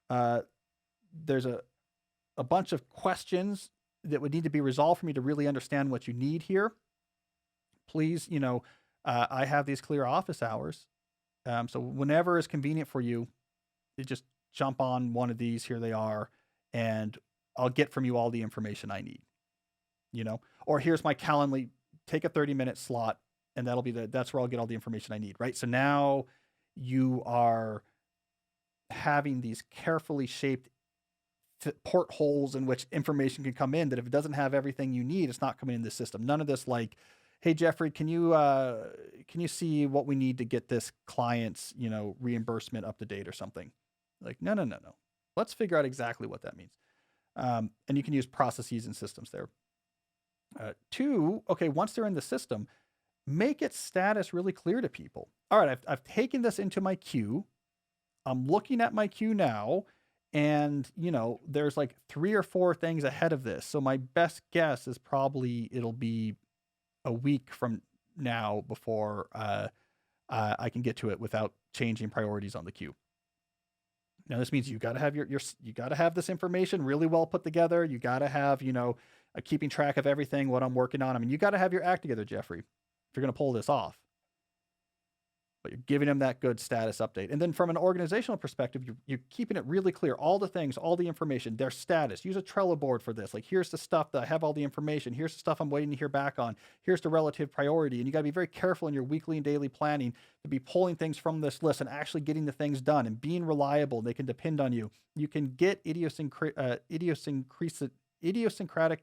Uh, there's a bunch of questions that would need to be resolved for me to really understand what you need here. Please, I have these clear office hours. So whenever is convenient for you, you just jump on one of these. Here they are. And I'll get from you all the information I need, or here's my Calendly, take a 30-minute slot and that's where I'll get all the information I need. Right. So now you are having these carefully shaped portholes in which information can come in, that if it doesn't have everything you need, it's not coming in the system. None of this like, hey Jeffrey, can you see what we need to get this client's, reimbursement up to date or something? Like, no. Let's figure out exactly what that means. And you can use processes and systems there. Two, okay, once they're in the system, make its status really clear to people. All right, I've taken this into my queue. I'm looking at my queue now, and there's like 3 or 4 things ahead of this. So my best guess is probably it'll be a week from now before I can get to it without changing priorities on the queue. Now this means you got to have you got to have this information really well put together. You got to have keeping track of everything, what I'm working on. I mean, you got to have your act together, Jeffrey, if you're going to pull this off. But you're giving them that good status update. And then from an organizational perspective, you're keeping it really clear. All the things, all the information, their status. Use a Trello board for this. Like, here's the stuff that I have all the information. Here's the stuff I'm waiting to hear back on. Here's the relative priority. And you got to be very careful in your weekly and daily planning to be pulling things from this list and actually getting the things done and being reliable. They can depend on you. You can get idiosyncratic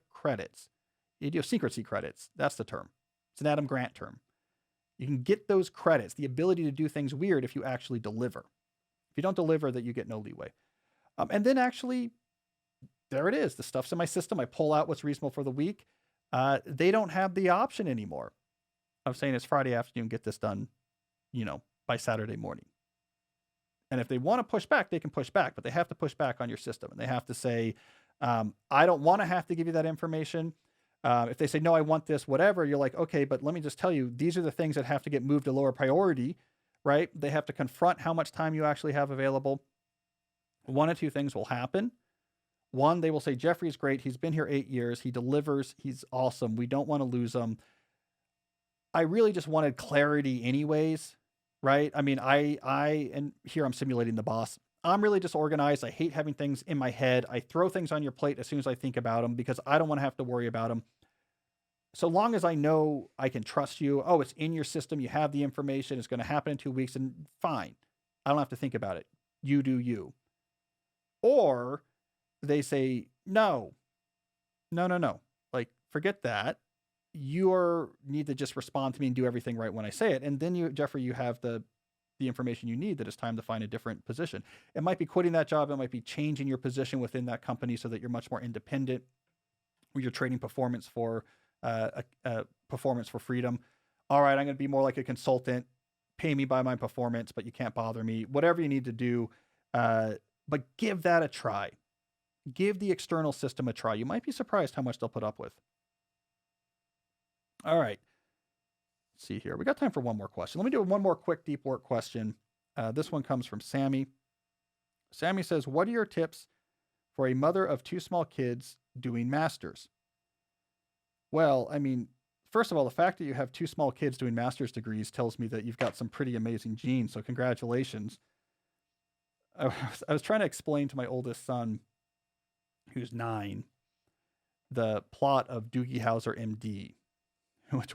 credits. Idiosyncrasy credits. That's the term. It's an Adam Grant term. You can get those credits, the ability to do things weird if you actually deliver. If you don't deliver, that you get no leeway. And then actually, there it is. The stuff's in my system. I pull out what's reasonable for the week. They don't have the option anymore of saying it's Friday afternoon, get this done, by Saturday morning. And if they want to push back, they can push back, but they have to push back on your system. And they have to say, I don't want to have to give you that information. If they say, no, I want this, whatever, you're like, okay, but let me just tell you, these are the things that have to get moved to lower priority, right? They have to confront how much time you actually have available. One of 2 things will happen. One, they will say, Jeffrey's great. He's been here 8 years. He delivers. He's awesome. We don't want to lose him. I really just wanted clarity anyways, right? I mean, and here I'm simulating the boss. I'm really disorganized. I hate having things in my head. I throw things on your plate as soon as I think about them because I don't want to have to worry about them. So long as I know I can trust you, oh, it's in your system, you have the information, it's going to happen in 2 weeks, and fine. I don't have to think about it. You do you. Or they say, no. Like, forget that. You need to just respond to me and do everything right when I say it. And then Jeffrey, you have the information you need that it's time to find a different position. It might be quitting that job. It might be changing your position within that company so that you're much more independent, or you're trading performance for freedom. All right, I'm going to be more like a consultant. Pay me by my performance, but you can't bother me. Whatever you need to do, but give that a try. Give the external system a try. You might be surprised how much they'll put up with. All right. Let's see here. We got time for one more question. Let me do one more quick deep work question. This one comes from Sammy. Sammy says, what are your tips for a mother of 2 small kids doing masters? Well, I mean, first of all, the fact that you have 2 small kids doing master's degrees tells me that you've got some pretty amazing genes. So congratulations. I was trying to explain to my oldest son, who's 9, the plot of Doogie Howser, MD, which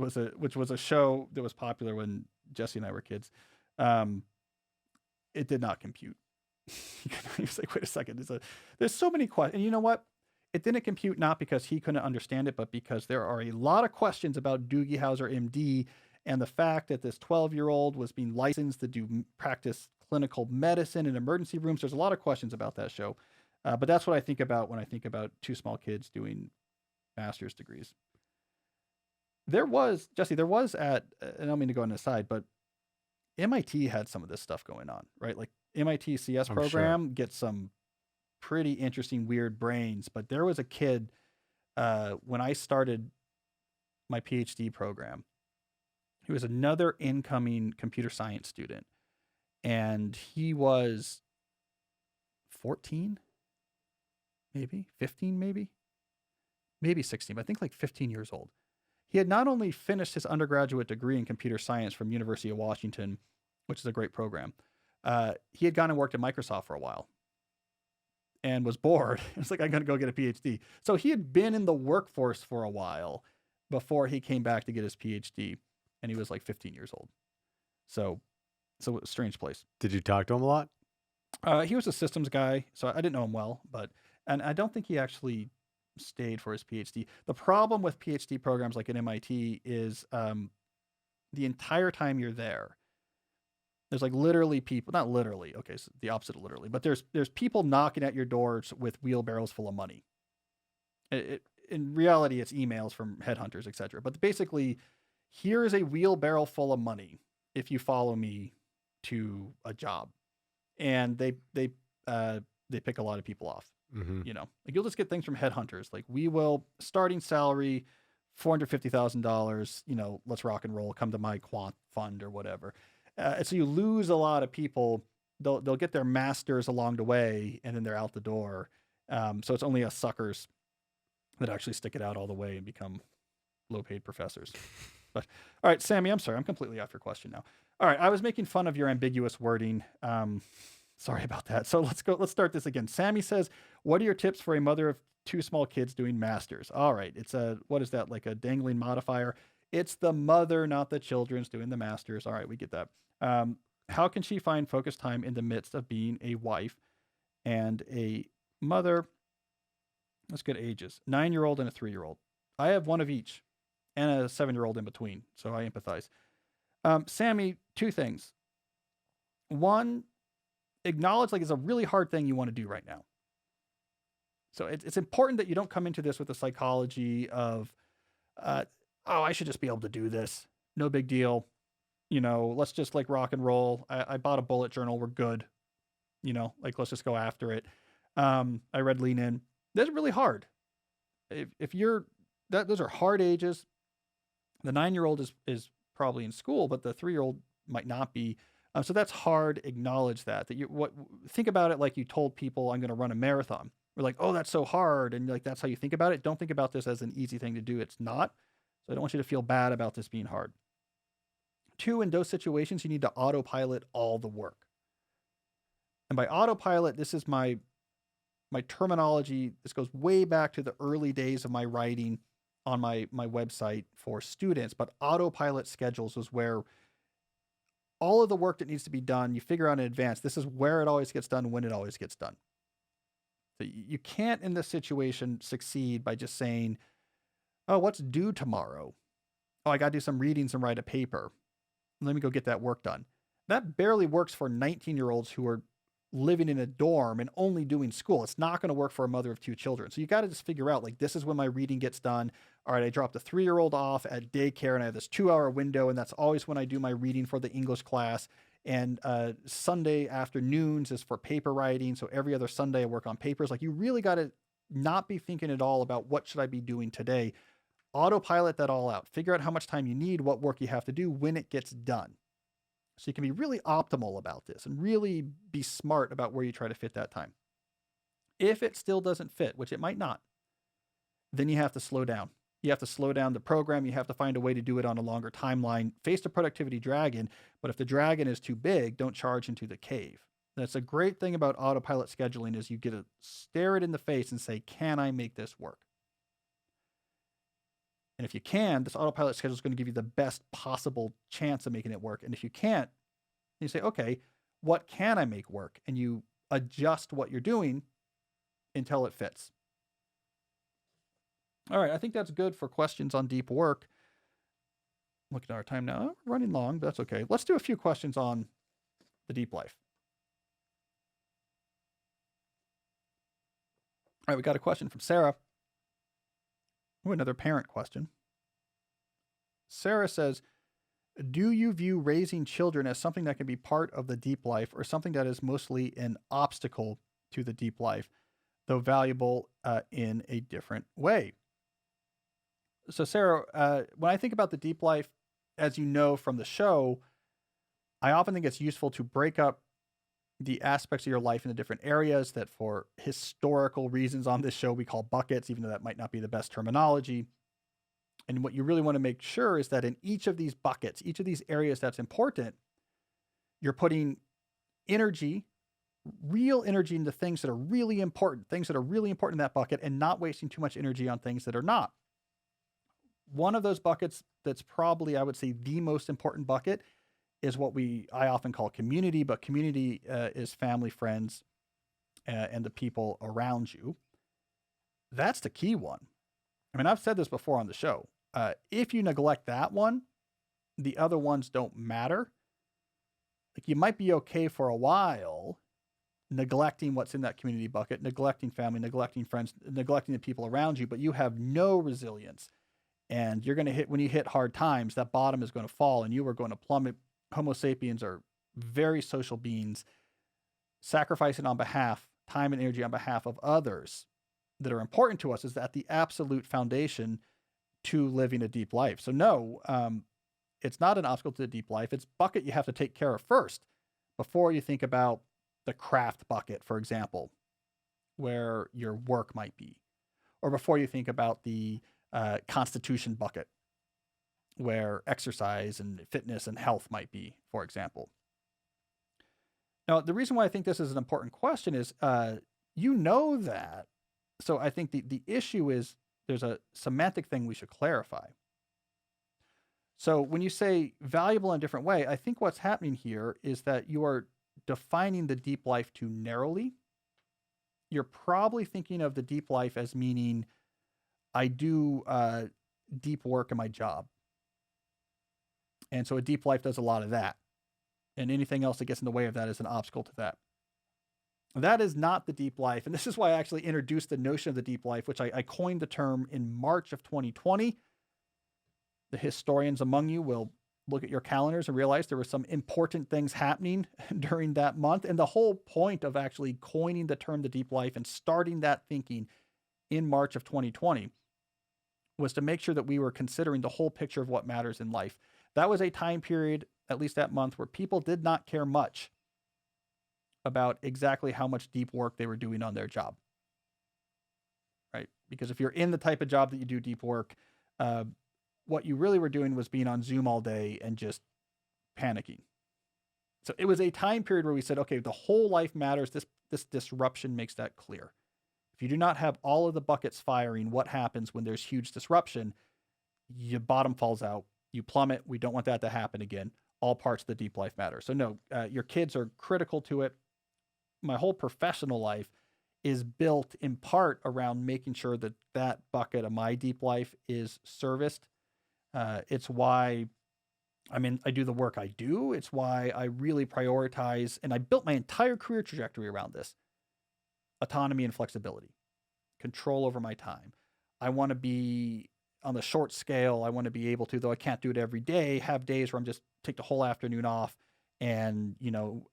was a show that was popular when Jesse and I were kids. It did not compute. He was like, wait a second. There's so many questions. And you know what? It didn't compute not because he couldn't understand it, but because there are a lot of questions about Doogie Howser, MD, and the fact that this 12-year-old was being licensed to practice clinical medicine in emergency rooms. There's a lot of questions about that show. But that's what I think about when I think about 2 small kids doing master's degrees. Jesse, and I don't mean to go on the side, but MIT had some of this stuff going on, right? Like MIT CS I'm sure. program gets some pretty interesting, weird brains. But there was a kid when I started my PhD program. He was another incoming computer science student, and he was 14, maybe 15, maybe 16, but I think like 15 years old. He had not only finished his undergraduate degree in computer science from University of Washington, which is a great program, he had gone and worked at Microsoft for a while and was bored. It's like, I'm going to go get a PhD. So he had been in the workforce for a while before he came back to get his PhD, and he was like 15 years old. So, so a strange place. Did you talk to him a lot? He was a systems guy, so I didn't know him well, and I don't think he actually stayed for his PhD. The problem with PhD programs like at MIT is the entire time you're there's like literally people, not literally, okay, so the opposite of literally, but there's people knocking at your doors with wheelbarrows full of money. In reality, it's emails from headhunters, etc. But basically, here is a wheelbarrow full of money if you follow me to a job, and they pick a lot of people off. Mm-hmm. Like you'll just get things from headhunters. Like, we will starting salary $450,000. Let's rock and roll. Come to my quant fund or whatever. And so you lose a lot of people. They'll get their masters along the way, and then they're out the door. So it's only us suckers that actually stick it out all the way and become low paid professors. But all right, Sammy, I'm sorry, I'm completely off your question now. All right, I was making fun of your ambiguous wording. Sorry about that. So let's start this again. Sammy says, what are your tips for a mother of two small kids doing masters? All right, it's what is that, like a dangling modifier? It's the mother, not the children's, doing the masters. All right, we get that. How can she find focus time in the midst of being a wife and a mother? Let's get ages. 9-year-old and a 3-year-old. I have one of each and a 7-year-old in between, so I empathize. Sammy, two things. One, acknowledge like it's a really hard thing you want to do right now. So it's important that you don't come into this with the psychology of, oh, I should just be able to do this. No big deal. Let's just like rock and roll. I bought a bullet journal. We're good. Like let's just go after it. I read Lean In. That's really hard. If you're those are hard ages. The 9-year-old is probably in school, but the 3-year-old might not be. So that's hard. Acknowledge that think about it like you told people, I'm going to run a marathon. We're like, oh, that's so hard. And like, that's how you think about it. Don't think about this as an easy thing to do. It's not. So I don't want you to feel bad about this being hard. 2, in those situations, you need to autopilot all the work. And by autopilot, this is my terminology. This goes way back to the early days of my writing on my website for students. But autopilot schedules is where all of the work that needs to be done, you figure out in advance. This is where it always gets done, when it always gets done. So you can't in this situation succeed by just saying, oh, what's due tomorrow? Oh, I got to do some readings and write a paper. Let me go get that work done. That barely works for 19-year-olds who are living in a dorm and only doing school. It's not going to work for a mother of 2 children. So you got to just figure out, like, this is when my reading gets done. All right, I dropped a 3-year-old off at daycare and I have this 2-hour window, and that's always when I do my reading for the English class. And Sunday afternoons is for paper writing. So every other Sunday I work on papers. Like, you really got to not be thinking at all about what should I be doing today. Autopilot that all out. Figure out how much time you need, what work you have to do, when it gets done. So you can be really optimal about this and really be smart about where you try to fit that time. If it still doesn't fit, which it might not, then you have to slow down. You have to slow down the program. You have to find a way to do it on a longer timeline. Face the productivity dragon, but if the dragon is too big, don't charge into the cave. That's a great thing about autopilot scheduling is you get to stare it in the face and say, can I make this work? And if you can, this autopilot schedule is going to give you the best possible chance of making it work. And if you can't, you say, okay, what can I make work? And you adjust what you're doing until it fits. All right, I think that's good for questions on deep work. Looking at our time now, we're running long, but that's okay. Let's do a few questions on the deep life. All right, we got a question from Sarah. Ooh, another parent question. Sarah says Do you view raising children as something that can be part of the deep life or something that is mostly an obstacle to the deep life, though valuable in a different way? So, Sarah, when I think about the deep life, as you know from the show, I often think it's useful to break up the aspects of your life into different areas that, for historical reasons on this show, we call buckets, even though that might not be the best terminology. And what you really want to make sure is that in each of these buckets, each of these areas that's important, you're putting energy, real energy into things that are really important, things that are really important in that bucket, and not wasting too much energy on things that are not. One of those buckets that's probably, I would say, the most important bucket is what I often call community, but community is family, friends, and the people around you. That's the key one. I mean, I've said this before on the show. If you neglect that one, the other ones don't matter. Like, you might be okay for a while neglecting what's in that community bucket, neglecting family, neglecting friends, neglecting the people around you, but you have no resilience. And you're going to when you hit hard times, that bottom is going to fall and you are going to plummet. Homo sapiens are very social beings, sacrificing on behalf, time and energy on behalf of others that are important to us is at the absolute foundation to living a deep life. So no, it's not an obstacle to the deep life. It's bucket you have to take care of first before you think about the craft bucket, for example, where your work might be, or before you think about the constitution bucket, where exercise and fitness and health might be, for example. Now, the reason why I think this is an important question is you know that. So I think the issue is there's a semantic thing we should clarify. So when you say valuable in a different way, I think what's happening here is that you are defining the deep life too narrowly. You're probably thinking of the deep life as meaning I do deep work in my job. And so a deep life does a lot of that. And anything else that gets in the way of that is an obstacle to that. That is not the deep life. And this is why I actually introduced the notion of the deep life, which I coined the term in March of 2020. The historians among you will look at your calendars and realize there were some important things happening during that month. And the whole point of actually coining the term the deep life and starting that thinking in March of 2020 was to make sure that we were considering the whole picture of what matters in life. That was a time period, at least that month, where people did not care much about exactly how much deep work they were doing on their job, right? Because if you're in the type of job that you do deep work, what you really were doing was being on Zoom all day and just panicking. So it was a time period where we said, okay, the whole life matters. This disruption makes that clear. If you do not have all of the buckets firing, what happens when there's huge disruption? Your bottom falls out. You plummet. We don't want that to happen again. All parts of the deep life matter. So no, your kids are critical to it. My whole professional life is built in part around making sure that that bucket of my deep life is serviced. It's why I do the work I do. It's why I really prioritize, and I built my entire career trajectory around this: autonomy and flexibility, control over my time. I want to be on the short scale. I want to be able to, though I can't do it every day, have days where I'm just take the whole afternoon off and,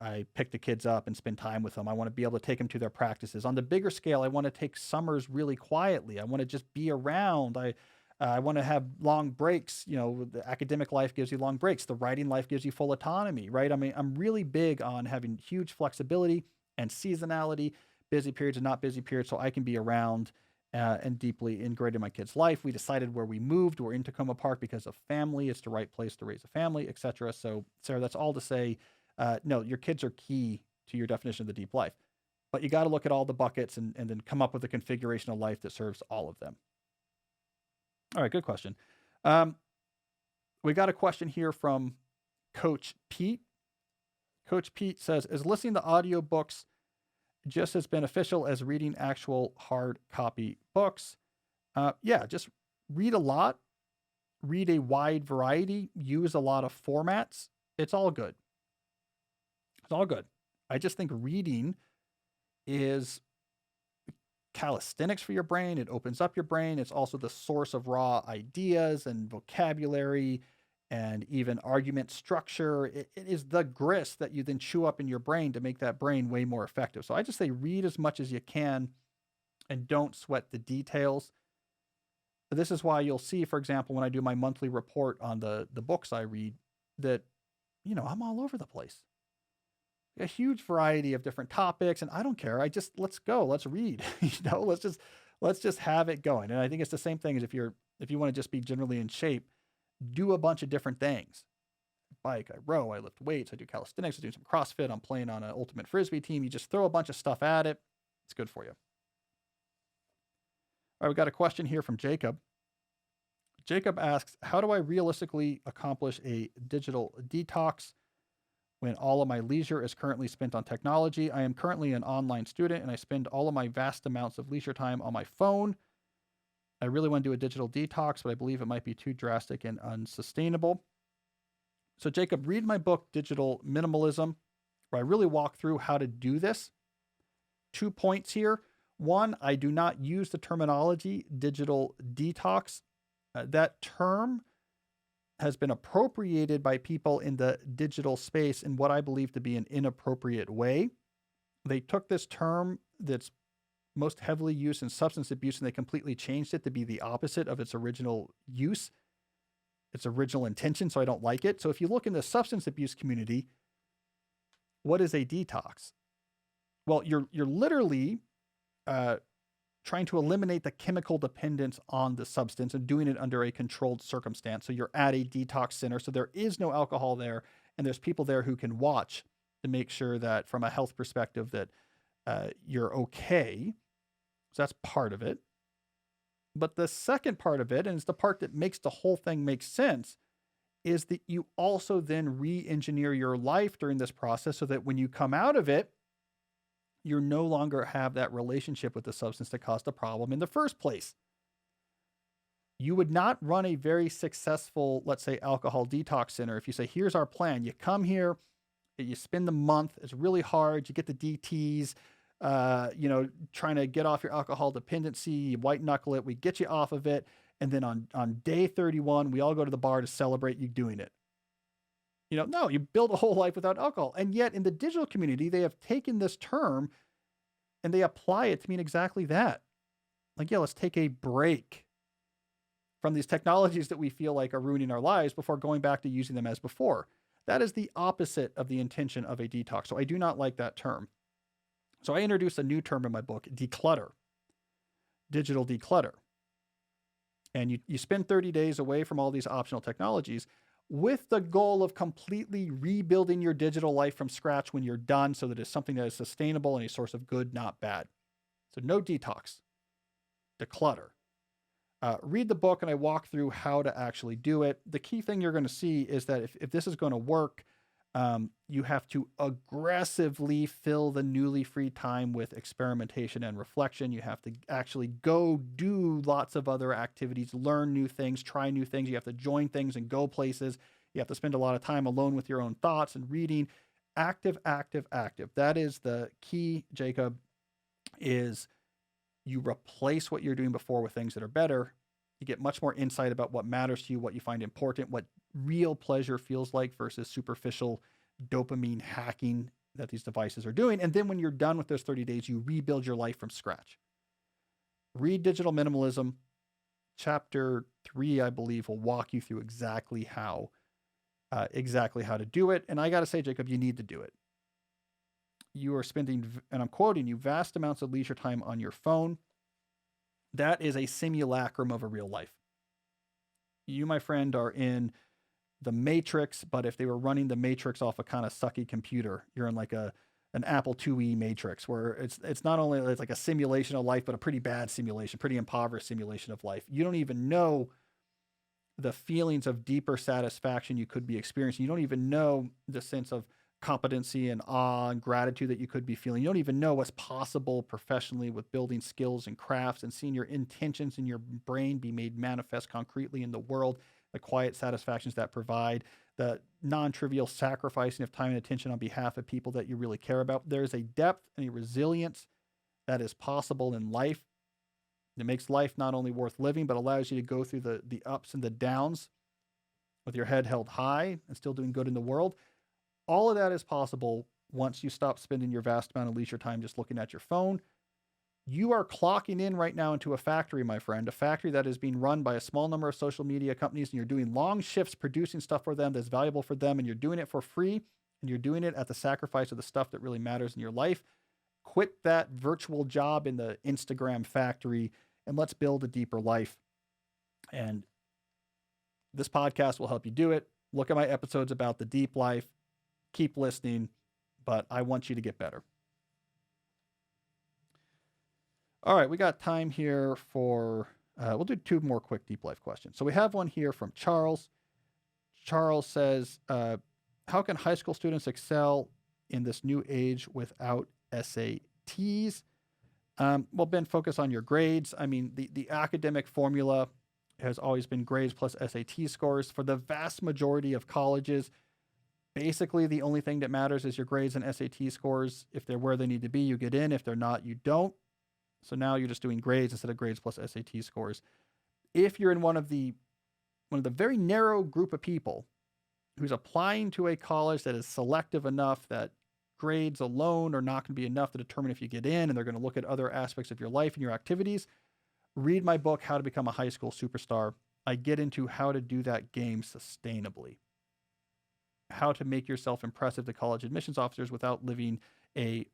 I pick the kids up and spend time with them. I want to be able to take them to their practices. On the bigger scale, I want to take summers really quietly. I want to just be around. I want to have long breaks. The academic life gives you long breaks. The writing life gives you full autonomy, right? I mean, I'm really big on having huge flexibility and seasonality, busy periods and not busy periods, so I can be around and deeply integrated in my kid's life. We decided where we moved. We're in Tacoma Park because of family. It's the right place to raise a family, etc. So, Sarah, that's all to say, no, your kids are key to your definition of the deep life. But you got to look at all the buckets and then come up with a configuration of life that serves all of them. All right, good question. We got a question here from Coach Pete. Coach Pete says, is listening to audiobooks just as beneficial as reading actual hard copy books? Yeah, just read a lot, read a wide variety, use a lot of formats. It's all good. It's all good. I just think reading is calisthenics for your brain. It opens up your brain. It's also the source of raw ideas and vocabulary and even argument structure. It is the grist that you then chew up in your brain to make that brain way more effective. So I just say read as much as you can and don't sweat the details. This is why you'll see, for example, when I do my monthly report on the books I read, that I'm all over the place. A huge variety of different topics, and I don't care. I just let's go, let's read. Let's just have it going. And I think it's the same thing as if you want to just be generally in shape, do a bunch of different things. Bike, I row, I lift weights, I do calisthenics, I do some CrossFit, I'm playing on an ultimate frisbee team. You just throw a bunch of stuff at it. It's good for you. All right, we got a question here from Jacob. Jacob asks, how do I realistically accomplish a digital detox when all of my leisure is currently spent on technology? I am currently an online student and I spend all of my vast amounts of leisure time on my phone. I really want to do a digital detox, but I believe it might be too drastic and unsustainable. So, Jacob, read my book, Digital Minimalism, where I really walk through how to do this. 2 points here. One, I do not use the terminology digital detox. That term has been appropriated by people in the digital space in what I believe to be an inappropriate way. They took this term that's most heavily used in substance abuse and they completely changed it to be the opposite of its original use, its original intention. So I don't like it. So if you look in the substance abuse community, what is a detox? Well, you're literally trying to eliminate the chemical dependence on the substance and doing it under a controlled circumstance. So you're at a detox center. So there is no alcohol there, and there's people there who can watch to make sure that from a health perspective that you're okay. So that's part of it. But the second part of it, and it's the part that makes the whole thing make sense, is that you also then re-engineer your life during this process so that when you come out of it, you no longer have that relationship with the substance that caused the problem in the first place. You would not run a very successful, let's say, alcohol detox center if you say, here's our plan. You come here, you spend the month, it's really hard, you get the DTs, trying to get off your alcohol dependency, you white knuckle it, we get you off of it, and then on day 31, we all go to the bar to celebrate you doing it. No, you build a whole life without alcohol. And yet in the digital community, they have taken this term and they apply it to mean exactly that. Like, yeah, let's take a break from these technologies that we feel like are ruining our lives before going back to using them as before. That is the opposite of the intention of a detox. So I do not like that term. So I introduced a new term in my book, declutter, digital declutter. And you spend 30 days away from all these optional technologies with the goal of completely rebuilding your digital life from scratch when you're done so that it's something that is sustainable and a source of good, not bad. So no detox, declutter. Read the book and I walk through how to actually do it. The key thing you're going to see is that if this is going to work, you have to aggressively fill the newly free time with experimentation and reflection. You have to actually go do lots of other activities, learn new things, try new things. You have to join things and go places. You have to spend a lot of time alone with your own thoughts and reading. Active, active, active. That is the key, Jacob, is you replace what you're doing before with things that are better. You get much more insight about what matters to you, what you find important, what real pleasure feels like versus superficial dopamine hacking that these devices are doing. And then when you're done with those 30 days, you rebuild your life from scratch. Read Digital Minimalism. Chapter 3, I believe, will walk you through exactly how to do it. And I got to say, Jacob, you need to do it. You are spending, and I'm quoting you, vast amounts of leisure time on your phone. That is a simulacrum of a real life. You, my friend, are in the Matrix, but if they were running the Matrix off a kind of sucky computer, you're in like an Apple IIe Matrix where it's not only it's like a simulation of life, but a pretty bad simulation, pretty impoverished simulation of life. You don't even know the feelings of deeper satisfaction you could be experiencing. You don't even know the sense of competency and awe and gratitude that you could be feeling. You don't even know what's possible professionally with building skills and crafts and seeing your intentions in your brain be made manifest concretely in the world, the quiet satisfactions that provide, the non-trivial sacrificing of time and attention on behalf of people that you really care about. There is a depth and a resilience that is possible in life. It makes life not only worth living, but allows you to go through the ups and the downs with your head held high and still doing good in the world. All of that is possible once you stop spending your vast amount of leisure time just looking at your phone. You are clocking in right now into a factory, my friend, a factory that is being run by a small number of social media companies, and you're doing long shifts producing stuff for them that's valuable for them, and you're doing it for free, and you're doing it at the sacrifice of the stuff that really matters in your life. Quit that virtual job in the Instagram factory, and let's build a deeper life. And this podcast will help you do it. Look at my episodes about the deep life. Keep listening, but I want you to get better. All right, we got time here for, we'll do 2 more quick deep life questions. So we have one here from Charles. Charles says, how can high school students excel in this new age without SATs? Well, Ben, focus on your grades. I mean, the academic formula has always been grades plus SAT scores. For the vast majority of colleges, basically the only thing that matters is your grades and SAT scores. If they're where they need to be, you get in. If they're not, you don't. So now you're just doing grades instead of grades plus SAT scores. If you're in one of the very narrow group of people who's applying to a college that is selective enough that grades alone are not going to be enough to determine if you get in, and they're going to look at other aspects of your life and your activities, read my book, How to Become a High School Superstar. I get into how to do that game sustainably, how to make yourself impressive to college admissions officers without living a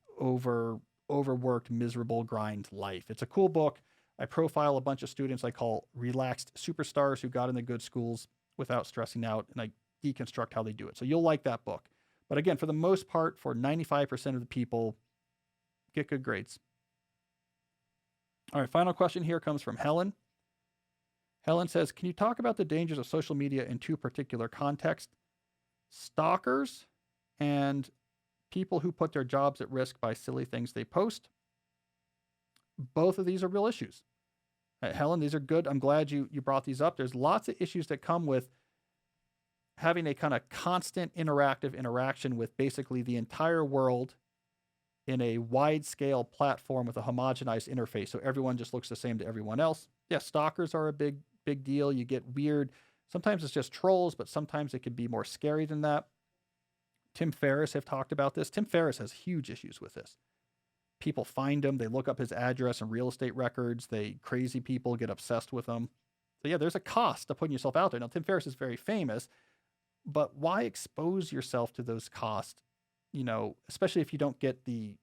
overworked, miserable grind life. It's a cool book. I profile a bunch of students I call relaxed superstars who got into good schools without stressing out, and I deconstruct how they do it. So you'll like that book. But again, for the most part, for 95% of the people, get good grades. All right, final question here comes from Helen. Helen says, can you talk about the dangers of social media in 2 particular contexts? Stalkers and people who put their jobs at risk by silly things they post. Both of these are real issues. Helen, these are good. I'm glad you brought these up. There's lots of issues that come with having a kind of constant interactive interaction with basically the entire world in a wide scale platform with a homogenized interface. So everyone just looks the same to everyone else. Yeah, stalkers are a big deal. You get weird. Sometimes it's just trolls, but sometimes it could be more scary than that. Tim Ferriss have talked about this. Tim Ferriss has huge issues with this. People find him. They look up his address and real estate records. Crazy people get obsessed with him. So yeah, there's a cost to putting yourself out there. Now, Tim Ferriss is very famous, but why expose yourself to those costs? You know, especially if you don't get the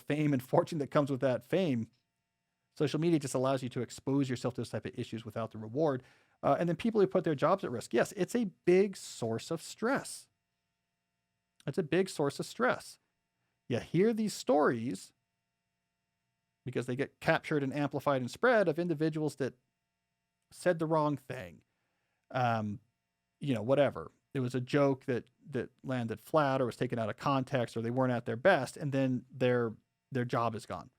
fame and fortune that comes with that fame. Social media just allows you to expose yourself to those type of issues without the reward. And then people who put their jobs at risk. Yes, it's a big source of stress. It's a big source of stress. You hear these stories because they get captured and amplified and spread of individuals that said the wrong thing. Whatever. It was a joke that landed flat or was taken out of context, or they weren't at their best, and then their job is gone.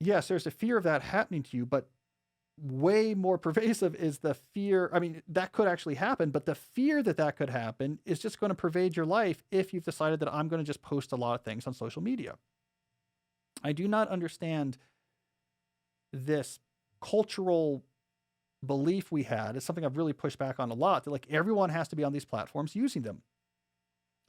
Yes, there's a fear of that happening to you, but way more pervasive is the fear. I mean, that could actually happen, but the fear that could happen is just going to pervade your life if you've decided that I'm going to just post a lot of things on social media. I do not understand this cultural belief we had. It's something I've really pushed back on a lot, that like everyone has to be on these platforms using them.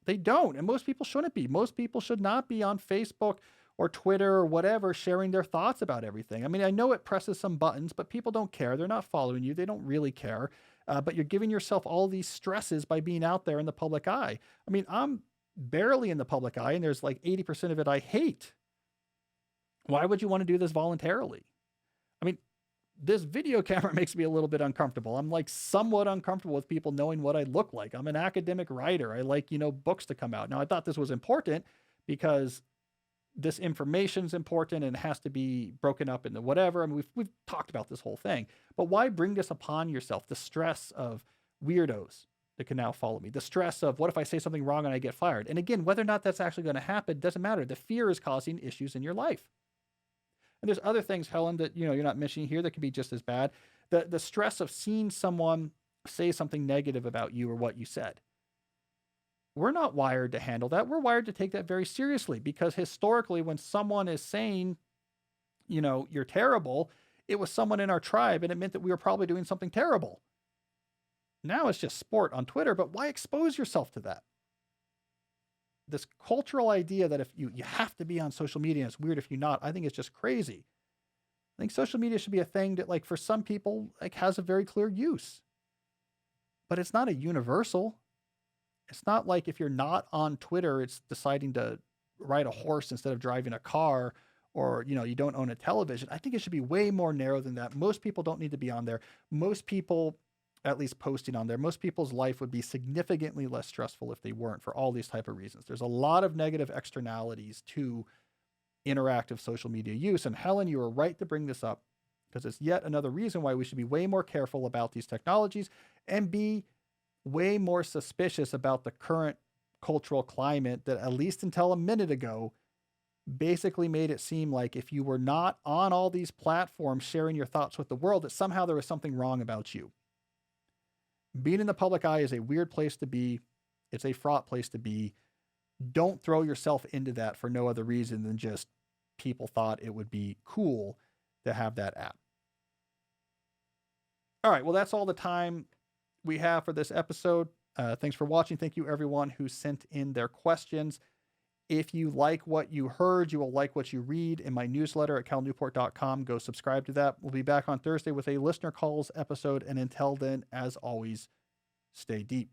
They don't, and most people shouldn't be. Most people should not be on Facebook or Twitter or whatever, sharing their thoughts about everything. I mean, I know it presses some buttons, but people don't care. They're not following you. They don't really care. But you're giving yourself all these stresses by being out there in the public eye. I mean, I'm barely in the public eye, and there's like 80% of it I hate. Why would you want to do this voluntarily? I mean, this video camera makes me a little bit uncomfortable. I'm like somewhat uncomfortable with people knowing what I look like. I'm an academic writer. I like, books to come out. Now, I thought this was important because this information is important and it has to be broken up into whatever. I mean, we've talked about this whole thing, but why bring this upon yourself? The stress of weirdos that can now follow me, the stress of what if I say something wrong and I get fired? And again, whether or not that's actually going to happen doesn't matter. The fear is causing issues in your life. And there's other things, Helen, that you're not mentioning here that can be just as bad. The stress of seeing someone say something negative about you or what you said. We're not wired to handle that. We're wired to take that very seriously, because historically, when someone is saying, you're terrible, it was someone in our tribe, and it meant that we were probably doing something terrible. Now it's just sport on Twitter, but why expose yourself to that? This cultural idea that if you have to be on social media and it's weird if you're not, I think it's just crazy. I think social media should be a thing that, like, for some people, like, has a very clear use, but it's not a universal. It's not like if you're not on Twitter, it's deciding to ride a horse instead of driving a car, or, you don't own a television. I think it should be way more narrow than that. Most people don't need to be on there. Most people, at least posting on there, most people's life would be significantly less stressful if they weren't, for all these type of reasons. There's a lot of negative externalities to interactive social media use. And Helen, you are right to bring this up, because it's yet another reason why we should be way more careful about these technologies and be way more suspicious about the current cultural climate that, at least until a minute ago, basically made it seem like if you were not on all these platforms sharing your thoughts with the world, that somehow there was something wrong about you. Being in the public eye is a weird place to be. It's a fraught place to be. Don't throw yourself into that for no other reason than just people thought it would be cool to have that app. All right, well, that's all the time we have for this episode. Thanks for watching. Thank you, everyone who sent in their questions. If you like what you heard, you will like what you read in my newsletter at calnewport.com. Go subscribe to that. We'll be back on Thursday with a listener calls episode. And until then, as always, stay deep.